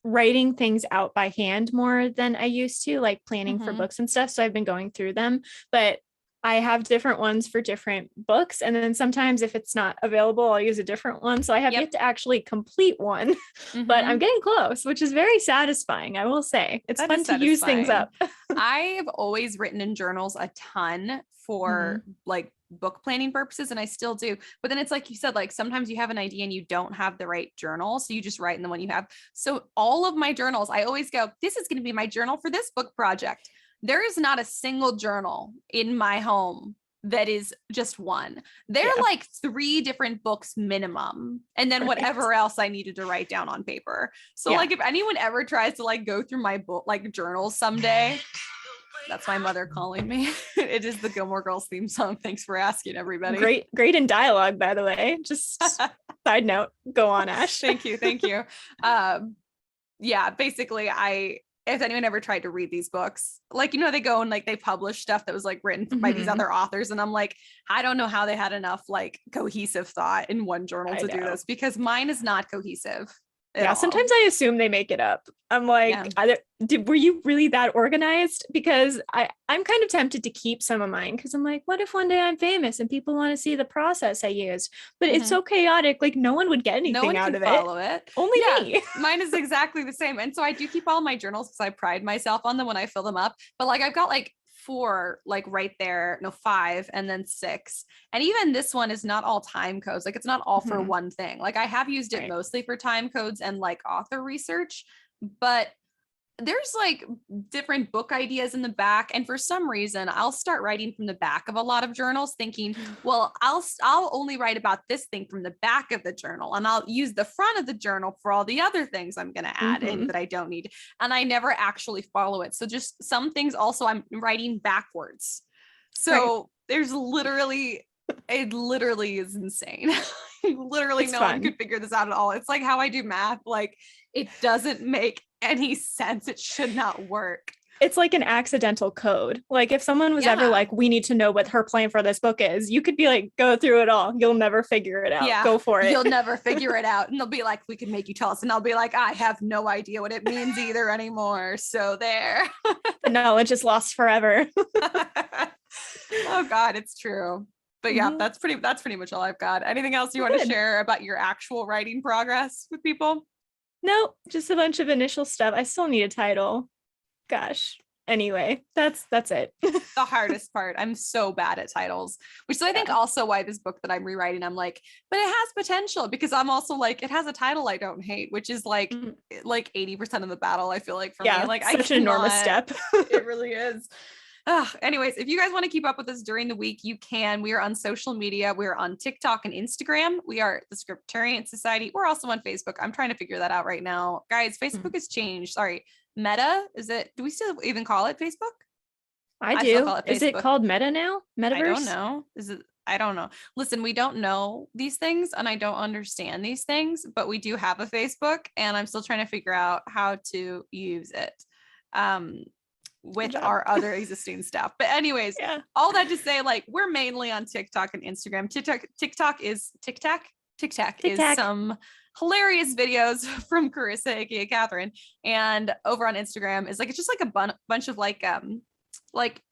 writing things out by hand more than I used to, like planning for books and stuff. So I've been going through them, but I have different ones for different books. And then sometimes if it's not available, I'll use a different one. So I have yet to actually complete one, but I'm getting close, which is very satisfying. I will say it's fun to use things up. I've always written in journals a ton for like book planning purposes, and I still do. But then it's like you said, like sometimes you have an idea and you don't have the right journal, so you just write in the one you have. So all of my journals, I always go, this is going to be my journal for this book project. There is not a single journal in my home that is just one. They're like 3 different books minimum, and then whatever else I needed to write down on paper. So like if anyone ever tries to like go through my book like journals someday, that's my mother calling me. It is the Gilmore Girls theme song. Thanks for asking, everybody. Great in dialogue, by the way. Just side note. Go on, Ash. Thank you. Yeah, basically if anyone ever tried to read these books, like, you know, they go and like they publish stuff that was like written by these other authors. And I'm like, I don't know how they had enough like cohesive thought in one journal to do this, because mine is not cohesive. Yeah, sometimes I assume they make it up. I'm like, were you really that organized? Because I'm kind of tempted to keep some of mine, because I'm like, what if one day I'm famous and people want to see the process I used? But it's so chaotic, like no one would get anything out of it. Follow it. Only me. Mine is exactly the same. And so I do keep all my journals because I pride myself on them when I fill them up. But like I've got like 4 like right there, no 5, and then 6. And even this one is not all time codes. Like it's not all for one thing. Like I have used it mostly for time codes and like author research, but there's like different book ideas in the back. And for some reason, I'll start writing from the back of a lot of journals thinking, well, I'll only write about this thing from the back of the journal, and I'll use the front of the journal for all the other things I'm going to add in that I don't need. And I never actually follow it. So just some things also I'm writing backwards. So there's literally, it literally is insane. Literally no one could figure this out at all. It's like how I do math. Like it doesn't make any sense. It should not work. It's like an accidental code. Like if someone was ever like, we need to know what her plan for this book is, you could be like, go through it all. You'll never figure it out. Yeah, go for it. You'll never figure it out. And they'll be like, we can make you tell us. And I'll be like, I have no idea what it means either anymore. So there. The knowledge is lost forever. Oh God, it's true. But yeah, that's pretty much all I've got. Anything else you want to share about your actual writing progress with people? No, just a bunch of initial stuff. I still need a title. Gosh. Anyway, that's it. The hardest part. I'm so bad at titles, which is I think also why this book that I'm rewriting, I'm like, but it has potential, because I'm also like, it has a title I don't hate, which is like 80% of the battle, I feel like, for me. Like such an enormous step. It really is. Anyways, if you guys want to keep up with us during the week, you can. We are on social media. We're on TikTok and Instagram. We are the Scripturient Society. We're also on Facebook. I'm trying to figure that out right now. Guys, Facebook has changed. Sorry. Meta, do we still even call it Facebook? I do. Is it called Meta now? Metaverse? I don't know. I don't know. Listen, we don't know these things and I don't understand these things, but we do have a Facebook and I'm still trying to figure out how to use it. With our other existing stuff. But anyways, all that to say, like, we're mainly on TikTok and Instagram. TikTok is some hilarious videos from Karissa, aka Catherine. And over on Instagram is like, it's just like a bunch of like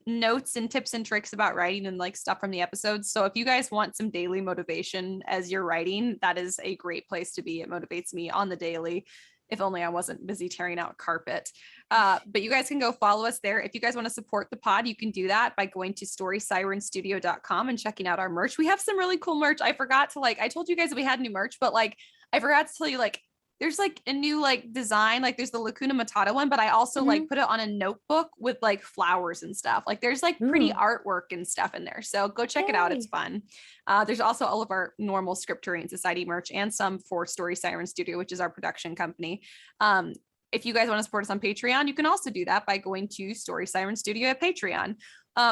notes and tips and tricks about writing and like stuff from the episodes. So if you guys want some daily motivation as you're writing, that is a great place to be. It motivates me on the daily. If only I wasn't busy tearing out carpet. But you guys can go follow us there. If you guys want to support the pod, you can do that by going to storysirenstudio.com and checking out our merch. We have some really cool merch. I forgot to I told you guys that we had new merch, but like, I forgot to tell you, like, there's like a new like design, like there's the Lacuna Matata one, but I also like put it on a notebook with like flowers and stuff. Like there's like pretty artwork and stuff in there. So go check it out. It's fun. There's also all of our normal Scripturient Society merch and some for Story Siren Studio, which is our production company. if you guys want to support us on Patreon, you can also do that by going to Story Siren Studio at Patreon.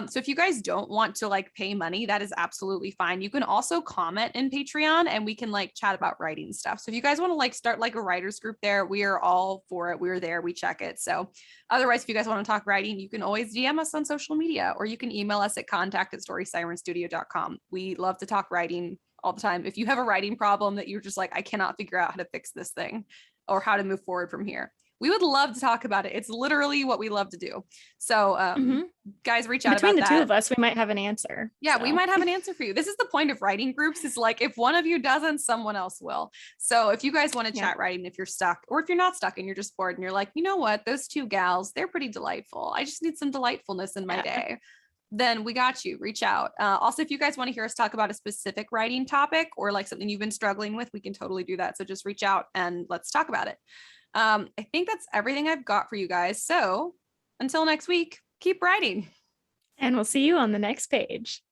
So if you guys don't want to like pay money, that is absolutely fine. You can also comment in Patreon and we can like chat about writing stuff. So if you guys want to like start like a writers group there, we are all for it. We're there, we check it. So otherwise, if you guys want to talk writing, you can always DM us on social media, or you can email us at contact@storysirenstudio.com. We love to talk writing all the time. If you have a writing problem that you're just like, I cannot figure out how to fix this thing or how to move forward from here, we would love to talk about it. It's literally what we love to do. So guys, reach out between about the that. two of us. We might have an answer. Yeah, we might have an answer for you. This is the point of writing groups, is like, if one of you doesn't, someone else will. So if you guys want to chat writing, if you're stuck, or if you're not stuck and you're just bored and you're like, you know what, those two gals, they're pretty delightful. I just need some delightfulness in my day. Then we got you. Reach out. Also, if you guys want to hear us talk about a specific writing topic or like something you've been struggling with, we can totally do that. So just reach out and let's talk about it. I think that's everything I've got for you guys. So until next week, keep writing. And we'll see you on the next page.